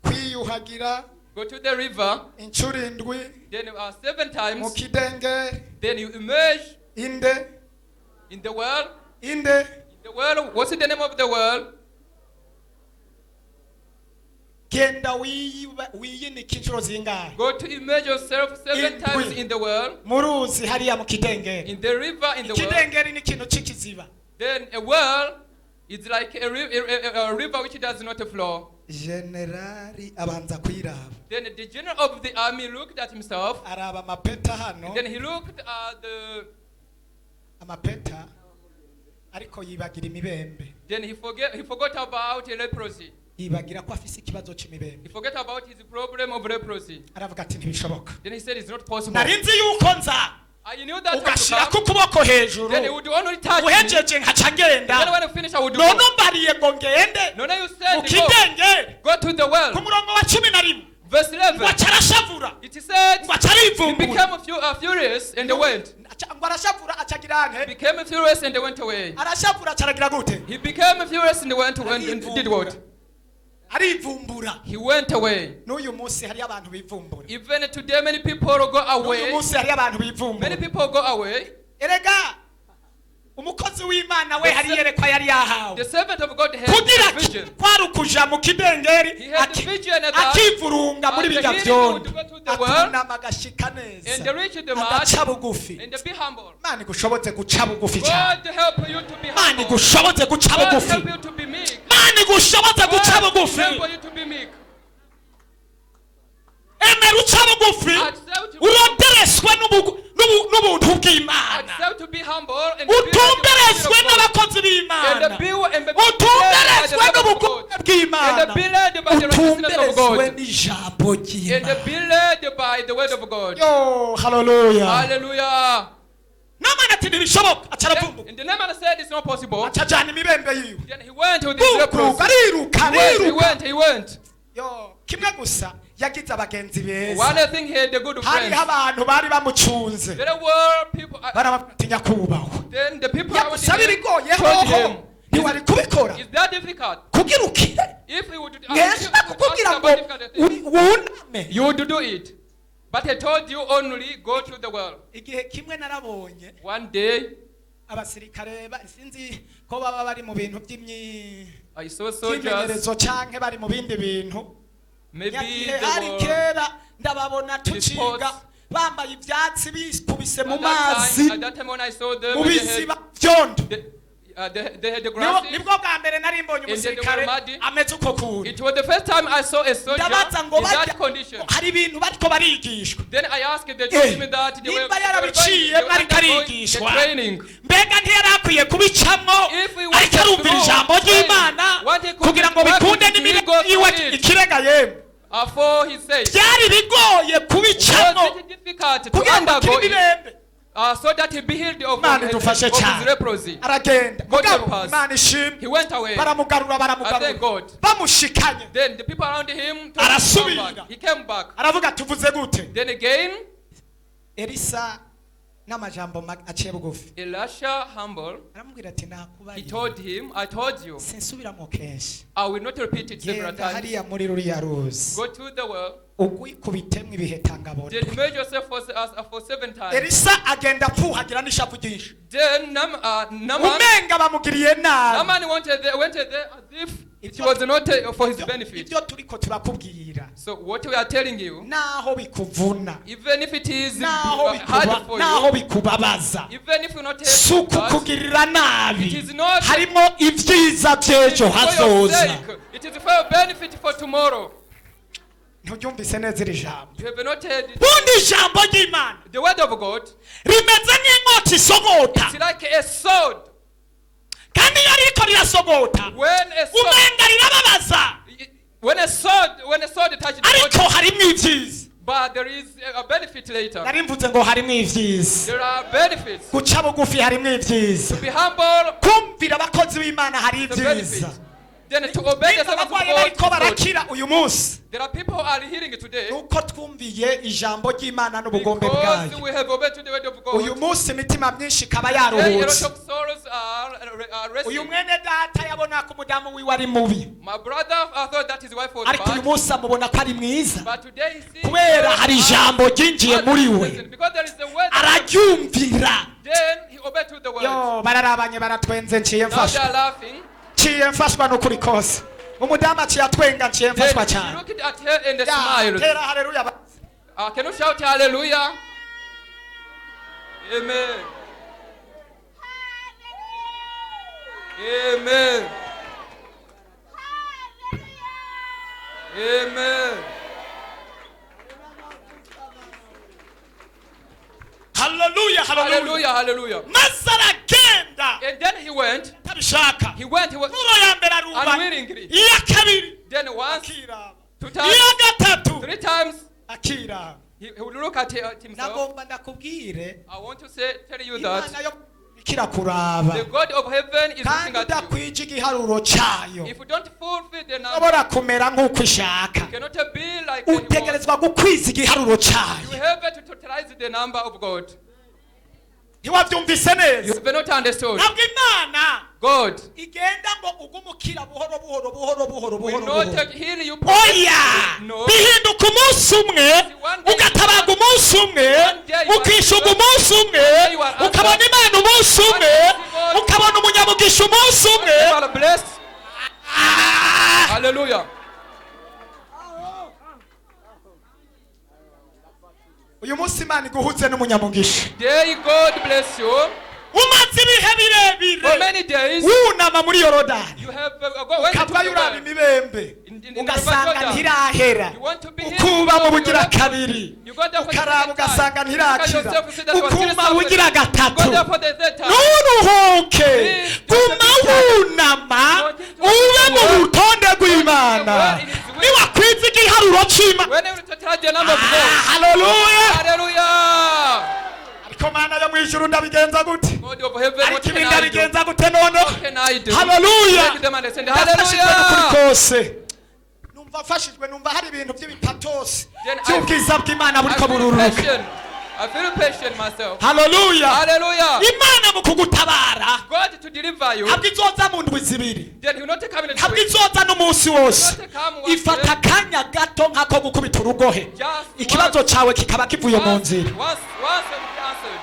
kwiyuhagira go to the river, inshuro indwi then 7 mu times, kidengeri then you immerse inde in the well. inde The well, what's the name of the well? genda wiyinike inshuro zingahe Go to immerse yourself 7 In times which? in the well, mu ruzi hariya mu kidengeri in the river, in the well. ikidengeri ni ikintu cy'ikiziba Then a well is like a river which does not flow. generali abanza kwiraba Then the general of the army looked at himself. araba amapeta hano Then he looked at the. amapeta ariko yibagira imibembe Then he forgot about leprosy. yibagira ko afise ikibazo cy'imibembe He forgot about his problem of leprosy. aravuga ati ntibishoboka Then he said, "It's not possible." nari nzi yuko nza I knew that. ugashyirako ukuboko hejuru Then he would only touch me. uhejeje nkaca ngenda Then when I finish, I would go. none mbariye ngo ngende No, you mu said go. kidengeri Go to the ku well. murongo wa 11 Verse ngo 11. aca arashavura It said ngo aca he arivumbura became furious and went. ngo arashavura aca agira He nte became furious and went away. arashavura aca aragira gute He became furious and went and did what? arivumbura. He went away. N'uyu munsi hari abantu bivumbura. Even today, many people go N'uyu away. munsi hari abantu bivumbura. Many people go away. Erega umukozi w'Imana we hari yerekwa yari yahawe. The servant of God had Kugira a vision. kwari ukuja mu kidengeri He had the vision that akivurunga muri bijya byombi. would go to the world Atunama agashika neza. and reach the mark Agaca bugufi. and be humble. Imana igushobotse guca bugufi cyane. God help you to be Imana humble. igushobotse guca God bugufi. help you to be meek. Imana igushobotse guca God bugufi. help you to be meek. Emera uca bugufi. Accept to be Urondereswe n'ubuntu bw'Imana. Accept to be humble and be Utumberezwe led n'abakozi and b'Imana. be and be Utumberezwe led n'ubugome and bw'Imana. be led by the righteousness of Utumberezwe God n'ijambo and ry'Imana. be led by the word of God. Yo, hallelujah. Hallelujah. Namana ati ntibishoboka acaravumbuka. And the Naaman said it's not possible. Acajana imibembe yiwe. Then he went with his lepers. Ariruka. He went. Yo, kimwe gusa yagize abagenzi beza. One thing he had a good friend. Hariho abantu bari bamucunze. There were people. Barabatinya kubahwa. Then the people around Yagusaba him ibigoye told hoho. him, Ntiwari kubikora. "Is that difficult? Kugira ukire. If he would Yeshaka kukubwira ask ngo about difficult things, wuname. you would do it. But he told you only go to the well." Igihe kimwe narabonye One day abasirikare sinzi ko baba bari mu bintu I saw soldiers. by'imyimenyerezo canke bari mu bindi bintu. Maybe Nyagihe they hari were kera ndababona in the sports. tuciga bambaye ivyatsi bikubise mu At that mazi time, at that time when I saw them, mu they bisiba had, vyondo. they had the grass. Nibwo bwa mbere nari mbonye And then they umusirikare were muddy. ameze uko kuntu. It was the first time I saw a soldier Ndabaza ngo in that barya condition. hari ibintu bariko barigishwa. Then I asked, they told me that they were Nimba yarabiciye undergoing the arigishwa. training. Mbega ntiyari akwiye kubicamo If we ariko wanted to arumvira know ijambo ry'Imana what he could kugira ngo do, bikunde what did he go n'imirimo through iwe it? ikirega yemwe. For he said, byari bigoye kubicamo was it difficult to kugira ngo undergo akire it, ibibembe. so that he be healed of Imana his idufashe of his cyane. leprosy. Aragenda God mugabo help us. Imana ishimwe He went away. baramugarura I thank baramugarura God. bamushikanye Then the people around him told him to come Arasubira. back. He came back. aravuga tuvuze gute. Then again, Elisa n'amajambo aciye bugufi Elisha, humble, aramubwira ati he nakubariye told him, I told you, sinsubiramo kenshi I will not repeat it several genda times. hariya muri ruriya ruzi Go to the well. ugwikubitemwo ibihetangabona. Then immerse yourself for 7 times. Elisa agenda apfuhagira n'ishavu ryinshi. Then Naaman umenga bamugiriye nabi. went there as if it was not for his benefit. Ibyo turiko turakubwira So what we are telling you, naho bikuvuna even if it is naho hard for you, bikubabaza even if you not si have that, ukukugirira nabi it is not harimo ibyiza by'ejo for your hazoza. sake. It is for your benefit for tomorrow. nturyumvise neza iri jambo. You have not heard it. bundi ijambo ry'Imana The word of God. rimeze nk'inkota isogota It's like a sword. kandi iyo ariko rirasogota When a sword, umenga rirababaza when a sword touches the ariko body, harimo ibyiza. but there is a benefit later. nari mvuze ngo harimo ibyiza. There are benefits. guca bugufi harimo ibyiza. To be humble, kumvira abakozi b'Imana hari the benefit. ibyiza. Then to obey the Niba servants of abarwayi bariko God. barakira uyu munsi There are people who are healing today nuko twumviye ijambo ry'Imana n'ubugombe because bwayo. we have obeyed to the word of uyu God. munsi imitima myinshi ikaba Today, a lot yaruhutse. of sorrows are uyu resting. mwene data yabona ko umudamu wiwe ari mubi My brother, I thought that his wife was ariko uyu bad, munsi amubona ko ari mwiza but today he sees kubera hari ijambo ryinjiye muri we because there is the word. araryumvira. Then he obeyed to the word. yo bararabanye baratwenze nciye Now they mfashwa are laughing. nciye mfashwa n'ukuri kose. umudamu aciye atwenga nciye Then mfashwa he cyane. looked at her and Ya, smiled. tera haleluya. Can you shout hallelujah? Amen. Amen. Amen. haleluya haleluya. Hallelujah, hallelujah. maze aragenda And then he went. atabishaka. He was Nuro ya mbere aruba unwillingly. iya kabiri Then once, akiraba 2 times, iya gatatu 3 times, akiraba. he would look at himself. nagomba ndakubwire I want to tell you that Imana yo kirakuraba the God of heaven is looking kandi at you. udakwije igiharuro cyayo If you don't fulfill the number, ushobora kumera nk'uko ishaka. you cannot be like what you want. utegerezwa gukwiza igiharuro You cyayo. have to totalize the number of God. ntiwabyumvise You neza have not understood. ntabwo imana God igenda ngo ugumukira buhoro buhoro buhoro buhoro will buhoro not buhoro heal you. oya No. bihinduka umunsi umwe ugatabaga umunsi umwe ukishuga umunsi umwe ukabona imana umunsi umwe ukabona umunyamugisha umunsi umwe You are blessed. Hallelujah. uyu munsi imana iguhuze n'umunyamugisha There God bless you. umaze ibihe For birebire many days, wunama muri yorodani you have went to ukaba uraba the imibembe in the ugasanga Jordan. ntirahera You want to be ukuba mu bugira kabiri You got there for the ukaraba second time. ugasanga You look at ntirakira yourself, you see that you are still ukuma suffering. bugira You got gatatu there for the third time. nturuhuke guma wunama ube mu rutonde rw'imana niwakwiza igiharuro cy'imana When you touch the number of God. haleluya Hallelujah. ariko mana yo mu ijuru ndabigenza gute God of heaven, ariko what ibi can I do? ndabigenza gute none What can I do? haleluya Make them understand. ndafashijwe n'ukuri Hallelujah. kose numva mfashijwe numva hari ibintu by'ibipatosi Then by'ubwiza bw'imana I buriko feel bururuka patient. I feel patient myself. haleluya Hallelujah. imana mu kugutabara God to deliver you. ntabwo izoza mu ndwi zibiri Then he will not come in ntabwo the izoza n'umunsi wose Not come one ifata day. akanya gato nk'ako gukubita urugohe Just ikibazo cyawe kikaba kivuye mu nzira once and answered.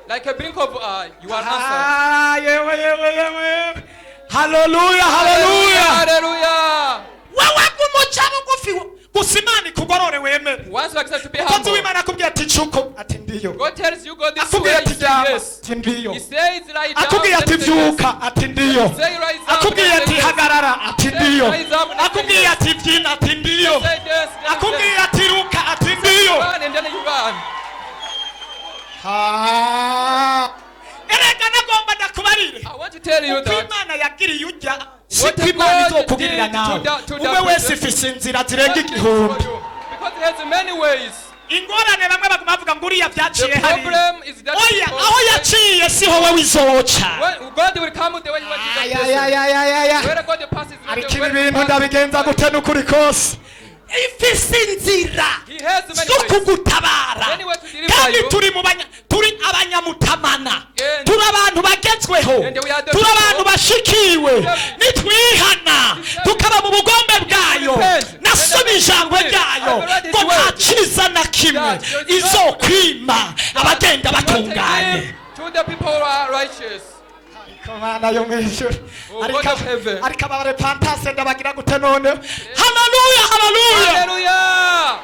Like a blink of eye, you are answered. yewe haleluya haleluya Hallelujah. wowe gumuca bugufi gusa imana ikugorore wemere Once you accept to be umukozi humble, w'imana akubwira ati cuko ati ndiyo God tells you go this akubwira way, ati you say ryama yes. ati ndiyo He says lie down, akubwira ati then say yes. byuka ati ndiyo Say rise up, akubwira then ati say yes. hagarara ati ndiyo Rise up, then say akubwira yes. ati byina ati ndiyo Say yes, then say akubwira ati ruka ati ndiyo run, and then you run. erega nagomba ndakubarire I want to tell you uko that imana yagiriye ujya What siko imana God izokugirira did nawe to the umwe wese person. ifise inzira zirenga God is for igihumbi you. Because he has many ways. ingorane bamwe baguma bavuga ngo uriya The byaciye hariya problem is that oya because aho yaciye siho wowe izoca when God will come the way you want to get there. Where God passes is not ariko the ibi way bintu you ndabigenza pass. gute n'ukuri kose ifise inzira He has many zo ways. kugutabara Many ways to deliver kandi you. turi abanyamutamana And- turi abantu bagezweho And we are the turi people. abantu bashikiwe nitwihana tukaba mu bugombe bwayo repent. nasoma ijambo And- ryayo and- and- ngo nta cyiza na kimwe That there is no- izokwima abagenda Not to batunganye give to the people who are righteous. Komana yo mwijuru Oh, God of heaven. ariko abarepantase ndabagira gute none haleluya haleluya Hallelujah.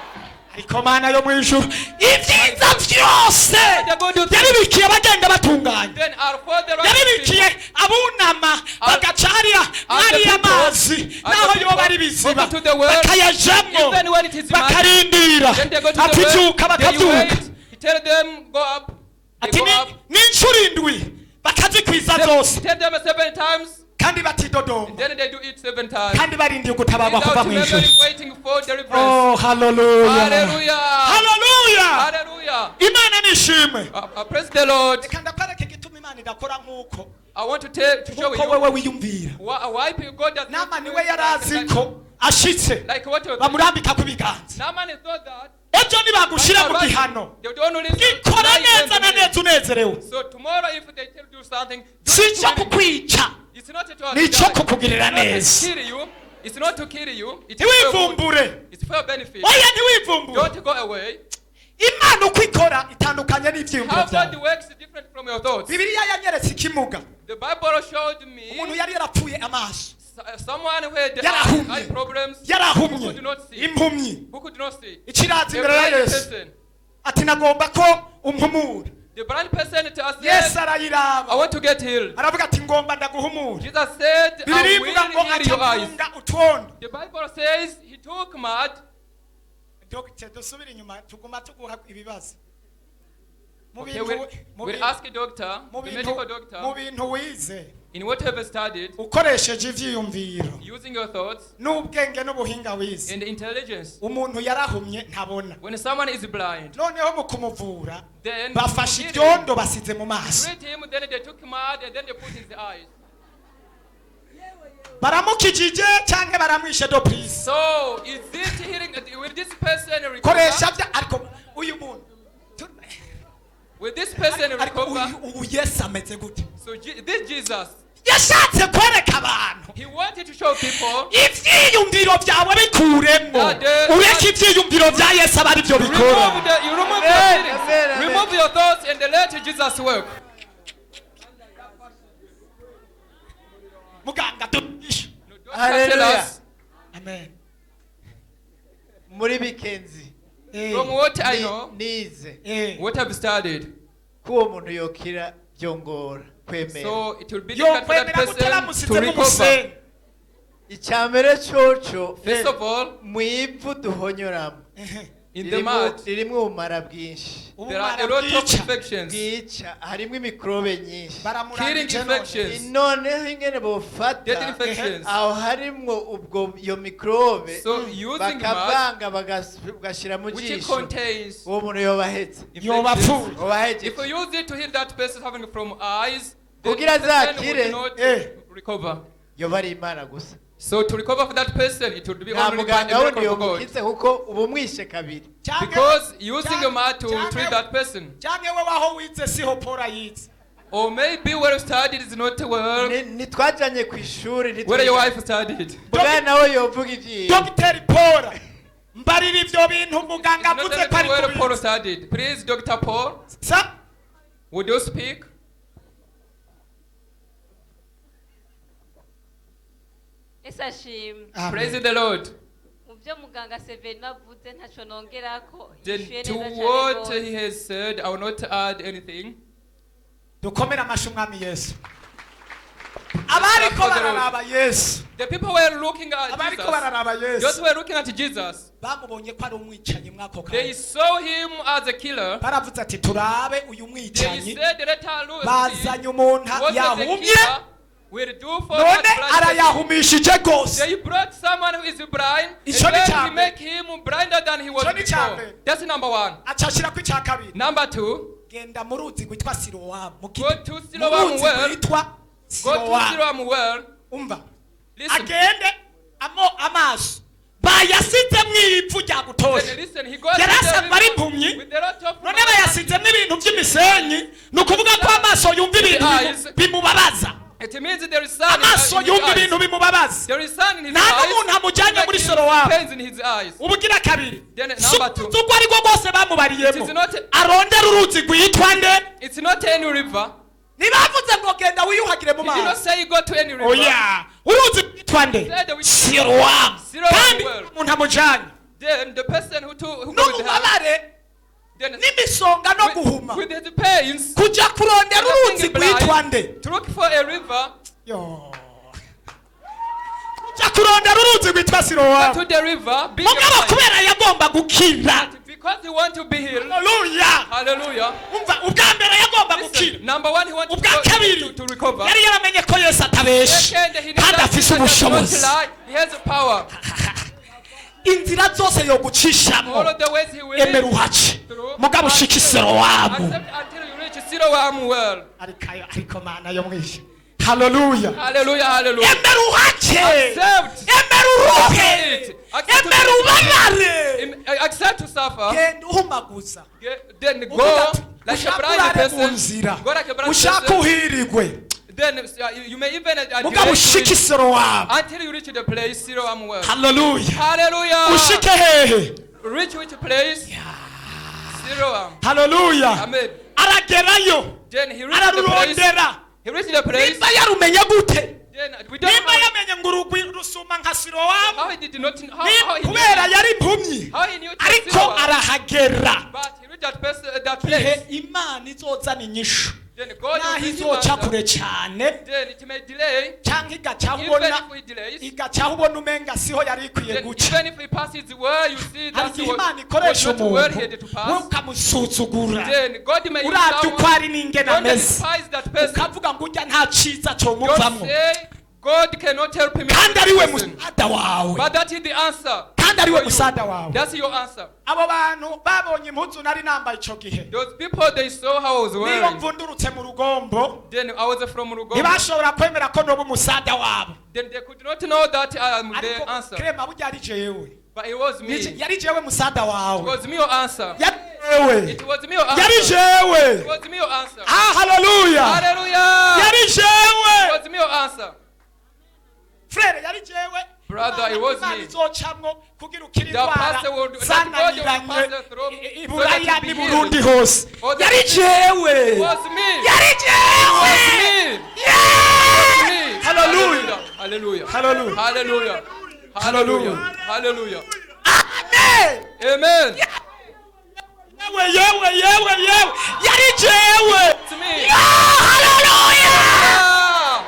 ariko mana yo mwijuru ibyiza byose The good things. yabibikiye abagenda batunganye Then our Father righteous yabibikiye abunama bagaca hariya hariya amazi naho yoba ari biziba to the world, bakayajamwo even when it is mad, bakarindira then they go to ati the well, byuka then you wait. bakabyuka He tell them go up. They ati go up. n'inshuro indwi bakazikwiza zose Tell them 7 times. kandi batidodoma Then they do it 7 times. kandi barindiye gutabarwa kuva Without mu ijuru remembering, waiting for deliverance. oh haleluya Hallelujah. haleluya Hallelujah. imana nishimwe Praise the Lord. reka ndakwereke igituma imana idakora nk'uko I want to show nk'uko you wewe wiyumvira why people God does not nama do niwe it yari azi like- ko ashitse like what you bamurambika ku biganza Naaman thought that ejo nibagushyira mu gihano they would only gikora neza na neza unezerewe So tomorrow if they tell you something, si icyo kukwica it's not to ni icyo die. kukugirira It's not neza to kill you. It's not to kill you. It's for your good. ntiwivumbure It's for your benefit. oya ntiwivumbure Don't go away. imana uko ikora itandukanye n'ibyiyumviro How God byawe works is different from your thoughts. bibiliya yanyeretse ikimuga The Bible showed me umuntu yari yarapfuye amaso someone who had Yarahumye. eye problems, yarahumye who could not see. impumyi Who could not see. ikirazi A imbere ya blind yesu person. ati nagomba ko umpumura The blind person to us yesu said, arayiraba I want to get healed. aravuga ati ngomba ndaguhumura Jesus said, I bibiliya will ivuga ngo heal your eyes. acamunga utwondo The Bible says he took mud. dogite dusubire inyuma tuguma tuguha ibibazo mu Okay, bintu mu we'll bintu- ask a doctor, mu the bintu- medical mu doctor, bintu wize in whatever studied, ukoresheje ivyiyumviro using your thoughts n'ubwenge n'ubuhinga wize and intelligence. umuntu yarahumye ntabona When someone is blind, noneho mu kumuvura then bafashe to heal ibyondo basize mu him, maso treat him, then they took mud and then they put in his eyes. baramukijije cyangwa baramwishe do please So, is it healing? Will this person recover? koresha bya ariko uyu muntu tu- Will this recover. ubu Yesu ameze gute So this Jesus, yashatse kwereka abantu he wanted to show people. ivyiyumviro byawe bikuremwo ureke ivyiyumviro bya Yesu aba arivyo bikora You remove your feelings, remove your thoughts, and let Jesus work. muganga tunisha Don't Hallelujah. tell us. amen muri bikenzi From what I know, nize what I've studied, ko uwo muntu yokira byongora kwemera so it will be yo difficult for that kwemera gutera person to musize mu recover. musenyi icyambere coco First of all, mu ivu duhonyoramo in the mud, ririmo ubumara bwinshi there are a lot of infections, bwica harimo mikorobe nyinshi killing infections, noneho ingene deadly bofata infections. aho harimwo ubwo iyo mikorobe So using mud, bakavanga bagashyira mu which jisho contains uwo muntu yobahetse yoba infections. apfuye yobahetse If you use it to heal that person suffering from eyes, then Kugira the person zakire, will not recover. yoba ari imana gusa So to recover for that person, it would be nta only by muganga a wundi miracle of God. yomukitse kuko uba umwishe kabiri Because using your mud to treat that person, cyangwa we waho wize siho pora yize or maybe where you studied is not well, ntitwajanye ku ishuri where your wife studied. muganga nawe yovuga ivyiwe dogiteri pora mbarira ivyo bintu muganga It's not avuze ko everything ari where Paul kubizi studied. Please, Dr. Paul, sa would you speak? ese ashimwe Praise the Lord. mu byo muganga Severino avuze ntacyo nongera ko Then yishuye to neza cyane what rwose. he has said, I will not add anything. dukomere amashyi umwami yesu abariko bararaba yesu The people were looking at abariko Jesus. bararaba Those yesu who were looking at Jesus, bamubonye ko ari umwicanyi mwako they kanya saw him as a killer. baravuze ati turabe uyu They mwicanyi said, let her look. bazanye umuntu What the yahumye killer will do for none that blind person. arayahumishije rwose They brought someone who is blind, and Ico ni then ca he mbere. make him blinder than he was Ico ni ca before. mbere. That's number one. acashirako icya kabiri Number two, genda mu ruzi rwitwa sirowamu mu go to Siloam well. rwitwa Go to sirowamu Siloam well. umva Listen. agende amaso bayasize mu ivu rya Then gutosha listen, he goes yari to the asanzwe ari river impumyi with a lot of none mud. bayasizemo ibintu by'imisenyi ni ukuvuga ko amaso yumva ibintu bimubabaza It means there is sun amaso in yumva his ibintu eyes. bimubabaza There is sun in his nta n'umuntu eyes. amujyanye muri Like sorowamu pains in his eyes. ubugira kabiri Then number two. si uko ariko rwose bamubariyemo It is not- arondera uruzi rwitwa nde It's not any river. ntibavuze ngo genda wiyuhagire mu He did not maso say go to any river. oya uruzi rwitwa nde Said we- sirowamu Siloam kandi well. umuntu amujyanye Then the person who go with her, n'ububabare then n'imisonga no guhuma with his pains, kujya kurondera uruzi rwitwa nde to look for a river, Yo. kujya kurondera uruzi rwitwa sirowamu to the river, being mugabo blind. kubera yagomba gukira Because he want to be healed. haleluya Hallelujah. umva ubwa mbere yagomba gukira Listen, number one, he wants to, ubwa kabiri to recover. yari yaramenye ko yesu atabesha Second, he kandi afise does not ubushobozi lie. He has the power. inzira zose yo gucishamo All of the ways he will emera lead uhace through. mugabo ushika isirowamu Accept until you reach Siloam well. ariko mana yo mwishe haleluya Hallelujah, hallelujah. emera uhace Accept. emera uruhe Accept. Accept emera ubabare Accept to suffer. genda uhumaguza Then uvuga go ati like a ushaka blind urare mu person. nzira Go like a blind ushaka person. uhirigwe Then you may even mugabo ushika isirowamu until you reach the place Siloam well. haleluya Hallelujah. ushike hehe Reach which place? Siloam. haleluya Amen. aragerayo Then he reached the place. ararurondera He reached the place. nimba yarumenye gute Then we don't nimba know yamenye ngo urugwi rusuma nka sirowamu how he did not how he kubera yari impumyi how he knew it was ariko Siloam. arahagera But he reached that person, that ihe place. imana izozana inyishu Then God naho will give you izoca answer. kure cyane Then it may delay. cyangwa igacaho Even ubona if we delays. igacaho ubona umenga siho yari ikwiye Then guca even if he passes where you see hari that he igihe imana was ikoresha not where he umuntu had to we pass. ukamusuzugura Then God may use urabye uko someone. ari n'ingene Don't ameze despise that person. ukavuga ngo ujya nta cyiza Don't cyomuvamo say God cannot help him. kandi ari we Person. musada wawe But that is the answer. kandi ari we for you. musada wawe That's your answer. abo bantu babonye impuzu nari nambaye icyo gihe Those people, they saw how I was niyo wearing. mvundurutse mu rugombo Then I was from Urugomo. ntibashobora kwemera ko noba umusada wabo Then they could not know that I am the ariko answer. krema burya ari jewe But it was me. yari jewe musada It wawe was me your answer. yari jewe It was me your yari answer. jewe It was me your answer. ah haleluya Hallelujah. yari It jewe was me your answer. frere yari jewe Brother, it was Imana me. izocamwo kugira ukiri The indwara pastor would- that God will zananiranye pass through i so Buraya that n'i you be Burundi healed. hose Oh, yari that- jewe It was me. yari It jewe was me. Yeah! Me. Hallelujah. Hallelujah. Hallelujah. Hallelujah. Hallelujah. Hallelujah. Amen. Amen. yewe yari jewe It's me. Yeah, hallelujah Ah.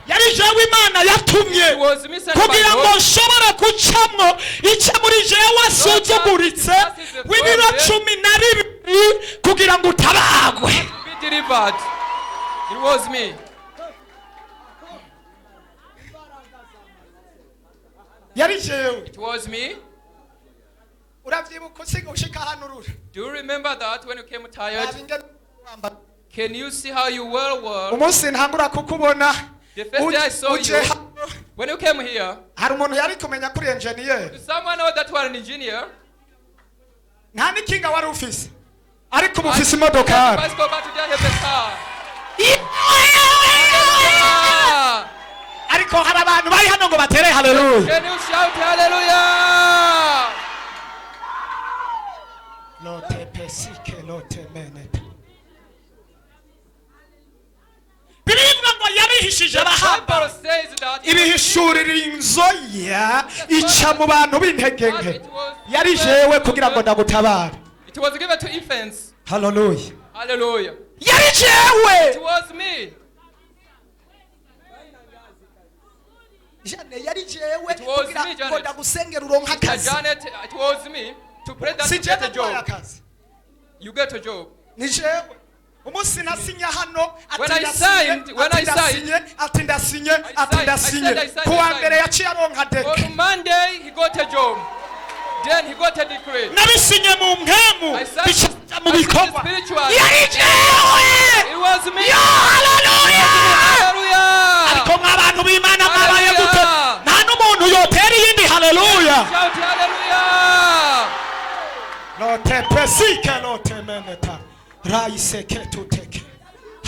yari jewe Imana yatumye It was me sent by kugira ngo God. nshobore gucamwo icyo muri jewe asuzuguritse w'ibiro 12 kugira ngo utabagwe Be delivered. It was me. yari jewe It was me. uravyibuka ushika hano urura Do you remember that when you came tired? Can you see how you were? umunsi ntangura kukubona The first day I saw uje you, hano, when you came here, hari umuntu yari kumenya kuri enjeniyeri did someone know that you are an engineer? nta n'ikinga wari ufise ariko ubu I- ufise imodokari Let's go back to that have a car. Ah. ariko hari abantu bari hano ngo batere haleluya Can you shout hallelujah? lote pesike lote menete biribwa ngo yabihishije abahamba Bible says that ibihishurira inzoya ica mu bantu b'intege nke yari jewe kugira ngo ndagutabare it was given to infants. haleluya Hallelujah. yari It jewe was me. jane yari jewe It was kugira me, ngo Janet. ndagusengera uronka akazi Janet, it was me to pray that si you get jewe a ndwaye job. akazi You get a job. ni jewe umunsi nasinya hano When I signed, ati ndasinye I signed. kuwa mbere yaciye aronka deke On Monday, he got a job. Then he got a decree. nabisinye mu mpemu I signed bica mu I signed bikorwa spiritually. yari jewe It was me. haleluya Hallelujah. ariko mw'abantu b'Imana mwabaye Hallelujah. gute nta n'umuntu yotera iyindi haleluya Shout hallelujah. lote pesike lote meneta raiseke tuteke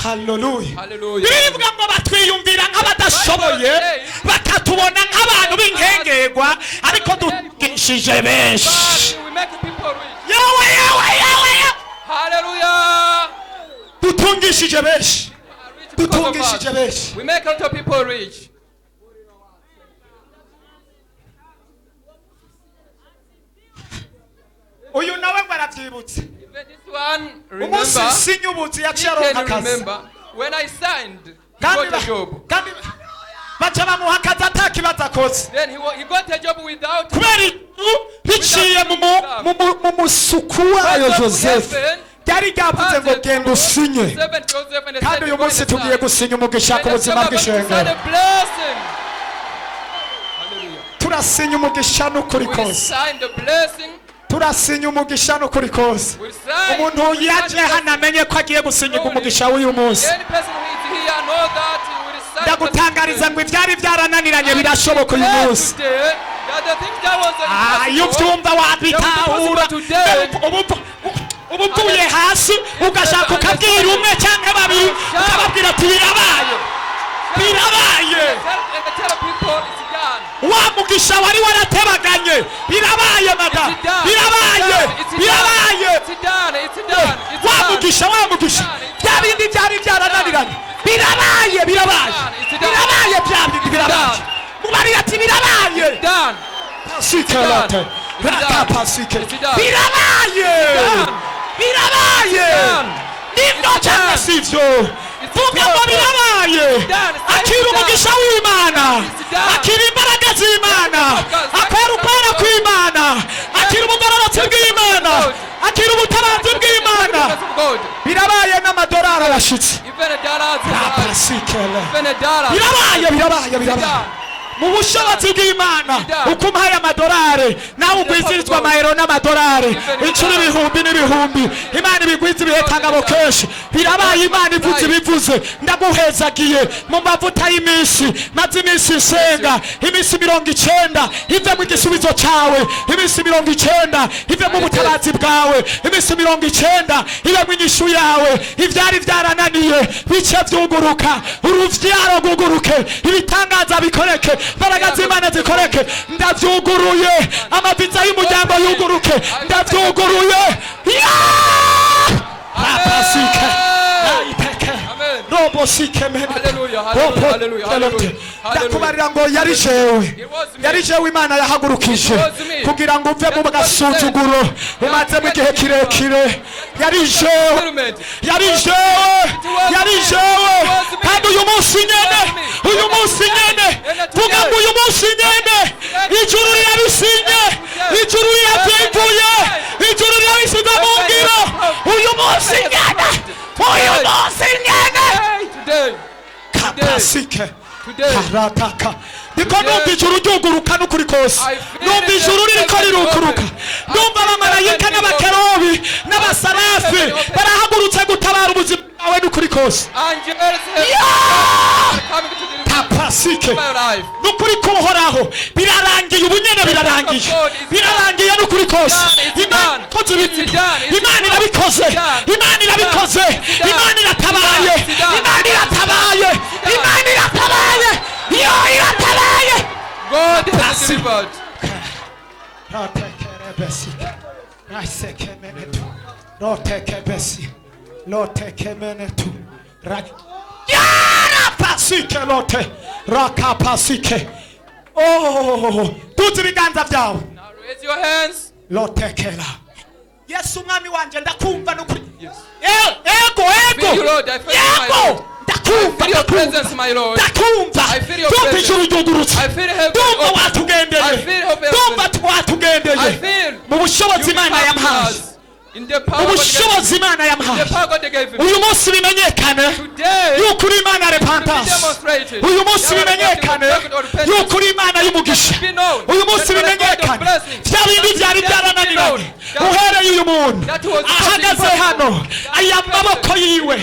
haleluya Hallelujah. biribwa ngo batwiyumvira nk'abadashoboye bakatubona nk'abantu b'inkengerwa ariko dutungishije benshi But we make people rich. yewe Hallelujah. dutungishije benshi Rich because of dutungishije us. benshi We make a lot of people rich. uyu nawe ngo arabyibutse Even this one, umunsi remember, sinyubutse he yaciye aronka can akazi remember when I signed, he kandi got a job. kandi baca bamuha akazi atakibazo akoze Then he got a job without kubera inzu biciye mu musuku wayo joseph ryari ryavuze ngo genda usinye kandi uyu munsi tugiye gusinya umugisha ku buzima bw'ishengero turasinya umugisha n'ukuri kose turasinya umugisha n'ukuri kose umuntu yaje hano amenye ko agiye gusinyirwa umugisha w'uyu munsi ndagutangariza ngo ibyari byarananiranye birashoboka uyu munsi iyo ubyumva wabitahura ubu uvuye hasi ugashaka ukabwira umwe cyangwa babiri ukababwira ati birabaye wa mugisha wari waratebaganye birabaye mada birabaye wa mugisha bya bindi byari byarananiranye birabaye bya bindi birabaye mubarira ati birabaye sikelate rakapasike birabaye nibyo cyangwa si byo vuga ngo birabaye akira umugisha w'Imana akira imbaraga z'Imana akora ukwera kw'Imana akira ubugororotsi bw'Imana akira ubutabazi bw'Imana birabaye n'amadolari arashitse birabaye mu bushobozi bw'Imana uko umpaye amadolari nawe ugwizirizwa amayero n'amadolari inshuro ibihumbi n'ibihumbi. Imana ibigwiza ibihetangabo kenshi birabaye. Imana ivuze ibivuze ndaguhezagiye mu mavuta y'iminsi maze iminsi nsenga iminsi 90 ive mu gisubizo cyawe, iminsi 90 ive mu butabazi bwawe, iminsi 90 ive mu inyishu yawe. Ivyari vyarananiye bice vyuguruka, uruvyaro guguruke, ibitangaza bikoreke, imbaraga z'Imana zikoreke. Ndavyuguruye amaviza y'umuryango yuguruke, ndavyuguruye. Rapasike naiteke robosike mene. Ndakubarira ngo yari jewe Imana yahagurukije kugira ngo uve mu gasuzuguro umazemo igihe kirekire. Yari jewe kandi uyu munsi nyene vuga ngo uyu munsi nyene ijuru rirabisinye, ijuru rirabyimvuye, ijuru rirabisize mu ngiro. Uyu munsi nyene kapasike harataka niko numva ijuru ryuguruka n'ukuri kose. Numva ijuru ririko rirukuruka, numva abamarayika n'abakerubi n'abasarafi barahagurutse gutabara ubuzima bwawe n'ukuri kose. Kapasike n'ukuri kuhoraho birarangiye, ubunyene birarangiye n'ukuri kose. Imana ikoze ibintu, Imana irabikoze, Imana iratabaye, God has delivered. Tuzi ibiganza byawe. Now raise your hands. Lotekera Yesu mwami wanje ndakumva n'ukuri. Feel you, Lord. I feel you, my Lord. I feel your presence, my Lord. I feel your presence. I feel heaven open. I feel heaven. I feel mu bushobozi Imana yamuhaye, in the power God gave him. uyu munsi bimenyekane yuko uri Imana repentance. Uyu munsi bimenyekane yuko uri Imana y'umugisha. Uyu munsi bimenyekane bya bindi byari byarananiranye. Uhereye uyu muntu ahagaze hano, aya maboko yiwe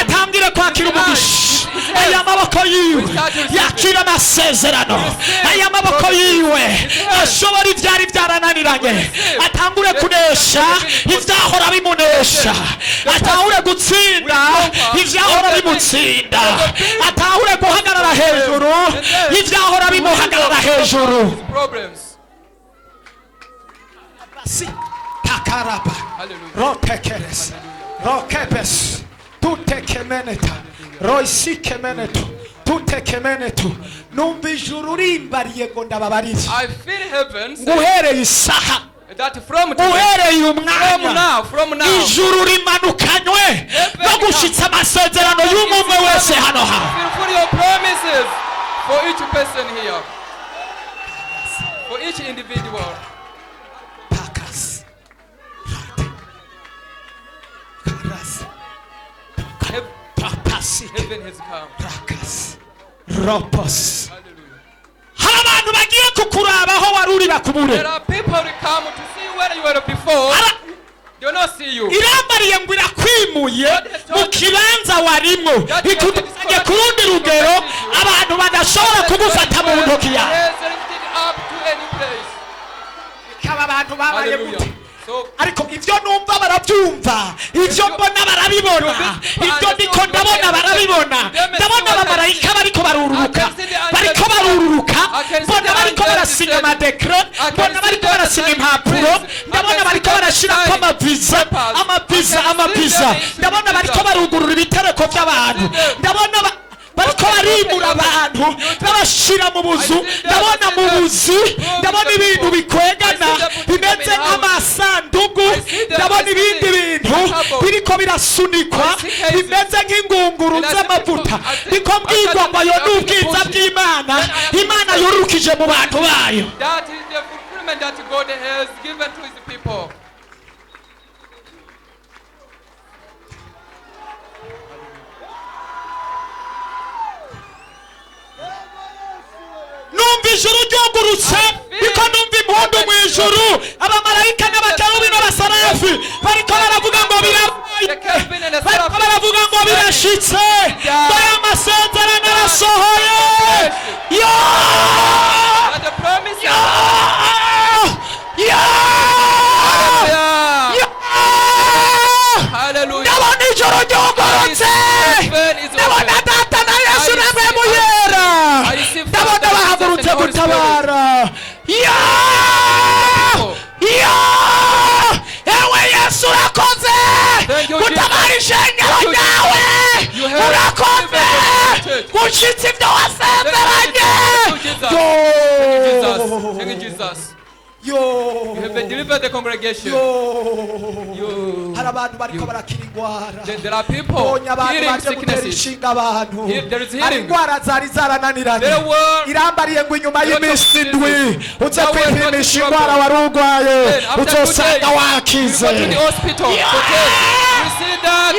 atangire kwakira umugisha. Aya maboko yiwe yakira amasezerano. Aya maboko yiwe ashobora ibyari byarananiranye, atangure kunesha ibyahora bimunesha, atahure gutsinda ibyahora bimutsinda, atahure guhagarara hejuru ibyahora bimuhagarara hejuru. Takaraba rotekeres rokebes tutekemeneta roisikemenetu tutekemenetu. Numva ijuru rimbariye ngo ndababarire. I feel heaven nguhereye isaha, that from today, uhereye umwanya from now, ijuru rimanukanywe no gushitsa amasezerano y'umwe wese hano hano. fulfill your promises for each person here, for each individual. Pakas karas Heaven has come. pakas ropos. Hallelujah. Hari abantu bagiye kukurabaho wari uri bakubure. There are people who come to see where you were before. They will not see you. Irambariye ngo irakwimuye mu kibanza warimo, ikujyanye ku rundi rugero abantu badashobora kugufata mu ntoki yawe. Has lifted up to any place. Ikaba abantu babaye Hallelujah. gute? So Ariko ibyo numva barabyumva, ibyo mbona barabibona, ibyo ndiko ndabona barabibona. Ndabona abamarayika bariko barururuka, mbona bariko barasinya amadekre, mbona bariko barasinya impapuro, ndabona bariko barashirako amaviza, ndabona bariko barugurura ibitereko by'abantu, ndabona bariko barimura abantu babashira mu buzu, ndabona mu buzi, ndabona ibintu bikwegana bimeze nk'amasandugu, ndabona ibindi bintu biriko birasunikwa bimeze nk'ingunguru z'amavuta. Niko mbwirwa ngo yo n'ubwiza bw'Imana, Imana yorukije mu bantu bayo. that is the fulfillment that God has given to his people. Numva ijuru ryungurutse niko numva impundu mu ijuru abamarayika n'abakerubi n'abasarafi bariko baravuga ngo bariko baravuga ngo birashitse dore amasezerano arasohoye ndabona ijoro ryungurutse ndabona data na yesu namwe muyera ndabona bahagurutse gutabara ewe yesu urakoze gutabara ishengero ryawe urakoze gushitsa ibyo wasezeranye You have delivered the congregation. hari abantu bariko barakira ingwara There are people bonye abantu healing baje gutera sicknesses. inshinga abantu There is hari healing. ingwara zari zarananiranye There were irambariye ngo inyuma lot of y'iminsi indwi diseases. uze That was not kwipimisha the ingwara problem. wari urwaye Then after 2 uzosanga days, you wakize go to the hospital. Okay. You see that?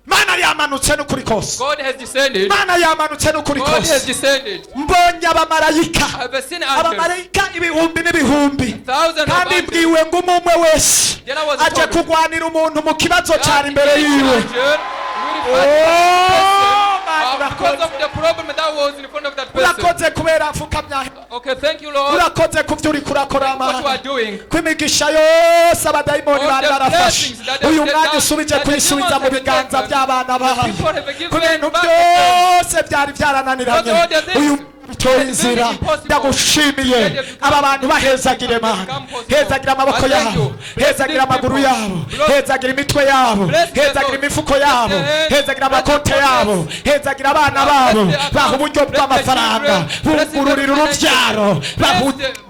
mana yamanutse n'ukuri kose God has descended. mana yamanutse n'ukuri God has kose descended. mbonye abamarayika I have seen angels. abamarayika ibihumbi n'ibihumbi Thousands of kandi angels. mbwiwe ngo umwe wese Then I was aje told kugwanira umuntu mu kibazo that cyari imbere each yiwe angel will fight because of the problem that was in front of that person. urakoze kubera apfukamya Okay, thank you, Lord. urakoze ku byo uri kurakora What you are amahanga doing. kwimigisha yose abadayimoni All bari the barafashe blessings that uyu the- mwanya that- usubije that the kwisubiza demons mu have biganza taken. by'abana bawe People have given ku bintu back to byose byari byarananiranye Because all the things uyu bitoye that inzira made it impossible. ndagushimiye Let them become- aba bantu bahezagire mana become possible. hezagira amaboko I thank yabo you. Bless hezagira these amaguru people. yabo Bless- hezagira imitwe yabo Bless their hezagira thoughts. imifuko yabo Bless their hands. hezagira Bless their amakonte yabo pockets. hezagira abana Bless babo their accounts. baha uburyo Bless their bw'amafaranga children. Bless their bugururira finances. urubyaro baha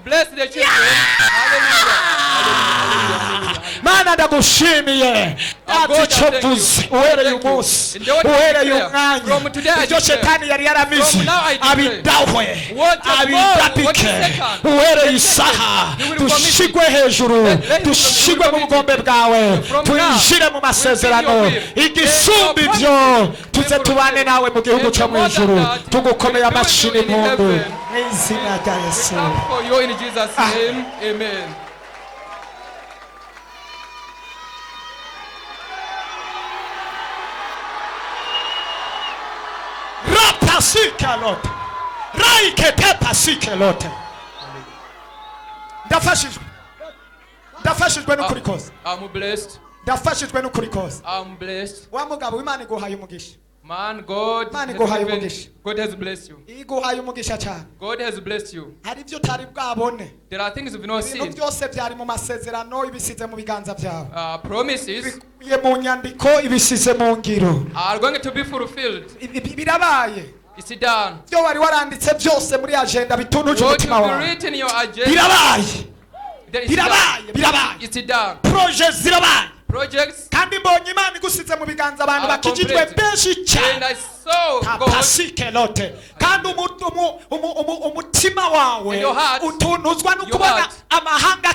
Bless the children. mana ndagushimiye ati icyo mvuze uhereye umunsi uhereye umwanya ibyo shetani yari yaramize abidahwe abidapike uhereye isaha dushigwe hejuru dushigwe mu bugombe bwawe twinjire mu masezerano igisumba ibyo tuze tubane nawe mu gihugu cyo mu ijuru tugukomeye amashyi n'impundu mu izina rya yesu Come for you in Jesus' name. Amen. rapasikelote raiketepasikelote ndafashijwe n'ukuri kose I'm blessed. ndafashijwe n'ukuri kose I'm blessed. wa mugabo w'imana iguhaye umugisha Man, God Man, has go high, given- Mugisha. God has blessed you. iguhaye umugisha cyane God has blessed you. hari ibyo utari bwabone There are things you've not ibintu seen. byose byari mu masezerano ibisize mu biganza byawe Promises bikubiye mu nyandiko ibisize mu ngiro are going to be fulfilled. birabaye It's done. ibyo wari waranditse byose muri agenda bitunuje What umutima you've wawe written in your agenda, birabaye there is birabaye done. birabaye It's done. proje zirabaye Projects kandi mbonye imana igusize mu biganza abantu are bakijijwe completed. benshi And cyane I saw God tapasikelote kandi umutima wawe And your heart, utunuzwa no your kubona heart amahanga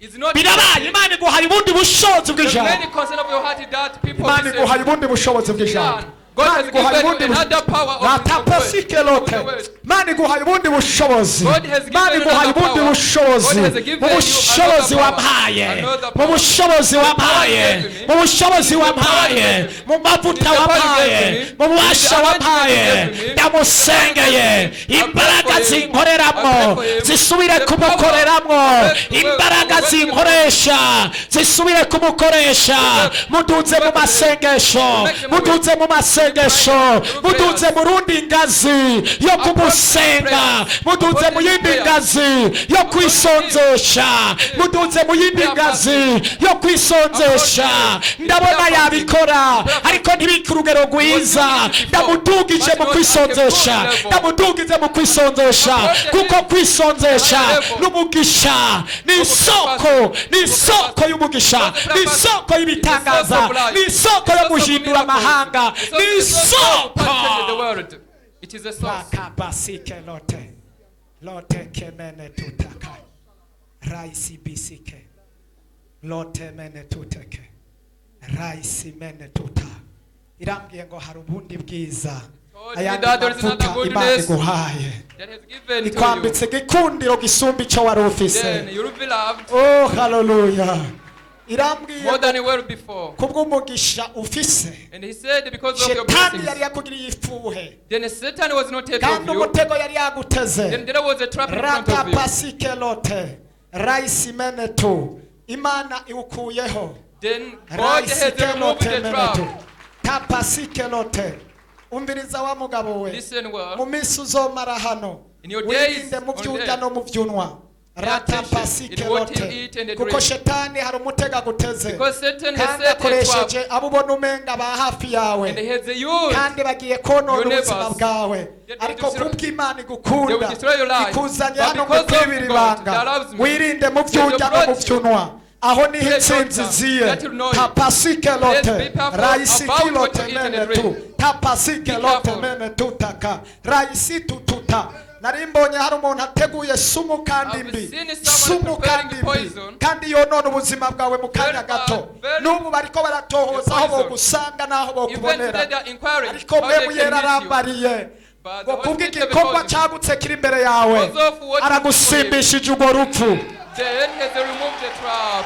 is not birabaye imana iguhaye ubundi bushobozi the bw'ijambo main concern of your heart is that people imana listen. iguhaye ubundi bushobozi bw'ijambo God imana has iguhaye given ubundi you another power of His word. natapasikelote imana iguhaye ubundi bushobozi God has given imana you iguhaye another ubundi power. bushobozi God has given mu you bushobozi another power. wampaye Another mu power. bushobozi wampaye given me. mu bushobozi wampaye given me. mu mavuta The power you wampaye gave me. mu bubasha The wampaye anointing you gave me. ndamusengeye imbaraga for him. zinkoreramo I pray for him. zisubire The kumukoreramo power. The imbaraga power. zinkoresha zisubire kumukoresha muduze mu masengesho muduze mu masengesho muduze mu rundi ngazi yo kumusenga muduze mu yindi ngazi yo kwisonzesha muduze mu yindi ngazi yo kwisonzesha ndabona yabikora ariko ntibike urugero rwiza ndamudugije mu kwisonzesha ndamudugije mu kwisonzesha kuko kwisonzesha n'umugisha ni isoko y'umugisha ni isoko y'ibitangaza ni isoko yo guhindura amahanga ni isoko The word. It is a source. Rakabasike lote kemene tutaka raisi bisike lote mene tuteke raisi mene tuta irambwiye ngo hari ubundi bwiza ayandi mavuta Imana iguhaye that has given to ikwambitse you. igikundiro gisumba icyo wari ufise. Then you'll be loved Oh hallelujah. irambwiye more than you were before. kubw'umugisha ufise And he said, because of your shetani blessings, yari yakugiriye ifuhe then Satan was not able kandi of you. umutego yari yaguteze. Then there was a trap in front of you. Rakapasike lote raisi mene tu Imana iwukuyeho. Then God has removed the trap. Tapasike lote umviriza wa mugabo we Listen well. mu minsi uzomara hano In your days, wirinde mu on byurya earth, no mu byunwa pay attention ratapasike in what you lote eat and kuko drink. shetani hari umutego aguteze Because Satan has kandi set a trap akoresheje abo ubona umenga ba hafi yawe and he has used. kandi bagiye konona your ubuzima neighbors. bwawe They ariko destroy- kubw'Imana They igukunda will destroy your life. ikuzanye But hano because ngo of kwibira God ibanga that loves me, wirinde mu they byurya will no mu brought you. byunwa aho niho They intsinzi don't ziye that you know it. tapasike Let's lote be careful raisi about what kilote you eat and mene drink. tu tapasike Be lote careful. mene tutaka raisi tututa nari mbonye hari umuntu ateguye sumu kandi I've mbi seen someone sumu preparing kandi mbi poison. kandi yonona ubuzima bwawe mu kanya Very gato bad, very n'ubu bariko baratohoza aho poison. bogusanga n'aho Even today bokubonera they are inquiring ariko how mwe they muyera can meet you. arambariye But the ngo Holy kubwo Spirit igikorwa because cyagutse kiri imbere yawe because of what you aragusimbishije urwo rupfu. Then he has removed the trap.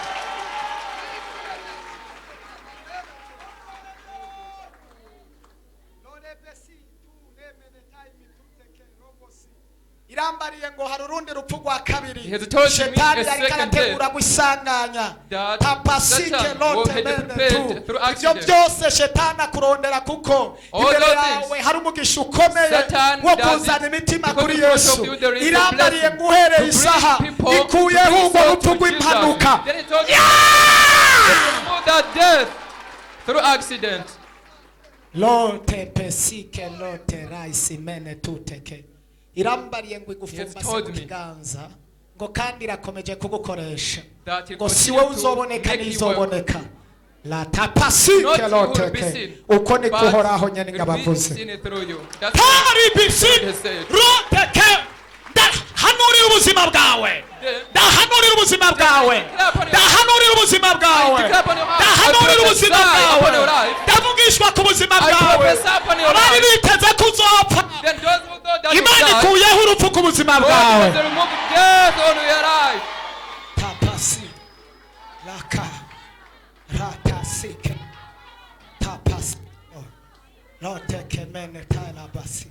irambariye ngo hari urundi rupfu rwa kabiri He has told me shetani a yari second karategura gusanganya that tapasike Satan lote had mene prepared tu through ibyo accident. byose shetani akurondera kuko All imbere those yawe things hari umugisha ukomeye Satan wo does kuzana it imitima because kuri because of yesu you there is a irambariye blessing ngo uhereye to bring isaha people ikuyeho to urwo bring rupfu souls to rw'impanuka. Jesus. Then he told you remove that death through accident. lote pesike lote raisi mene tuteke irambariye ngo He has igufumbase told mu me kiganza ngo kandi irakomeje kugukoresha that he ngo si continue wowe to uzoboneka make you work. n'izoboneka la tapasike Not you who will be loteke seen, uko ni but kuhoraho nyene will be ngabavuze seen through you. That's what hari God bisi has said. roteke ndahanurira ubuzima bwawe Then ndahanurira ubuzima bwawe ndahanurira ubuzima bwawe ndahanurira ubuzima bwawe ndavugishwa ku buzima bwawe abari biteze ko uzopfa then those who thought that you imana died, ikuyeho urupfu ku buzima God bwawe has removed death on your life. tapasi laka ratasike tapasi loteke mene talabasi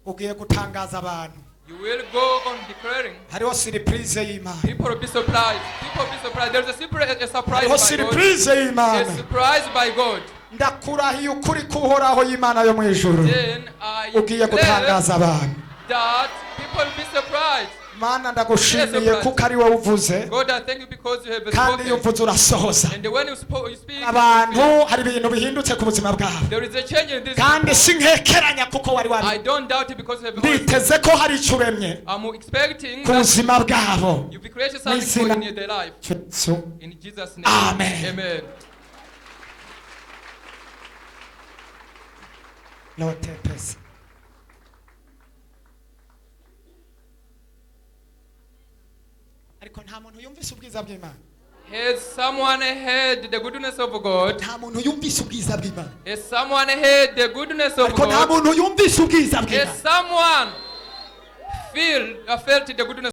ugiye gutangaza abantu You will go on declaring. hariho surprise y'Imana People will be surprised. People will be surprised. There's a surprise hariho by God. surprise A y'Imana surprise by God. ndakurahiye ukuri kuhoraho y'Imana yo mu ijuru Then I ugiye declare gutangaza abantu that people will be surprised. Mana ndagushimiye kuko ari wowe uvuze God, I thank you because you have kandi iyo spoken. uvuze urasohoza And when you speak, abantu hari ibintu bihindutse ku buzima bwawe there is a change in this. kandi sinkekeranya kuko wari I wabi don't doubt it because you have always- nditeze ko hari icyo uremye I'm expecting ku that buzima bwabo you be creating something good in their life. Yesu. In Jesus' name. Amen. Amen. lote pesa ariko nta muntu yumvise ubwiza bw'Imana Has someone heard the goodness of God? nta muntu yumvise ubwiza bw'Imana Has someone heard the goodness of ariko nta God? muntu yumvise ubwiza bw'Imana Has someone felt the goodness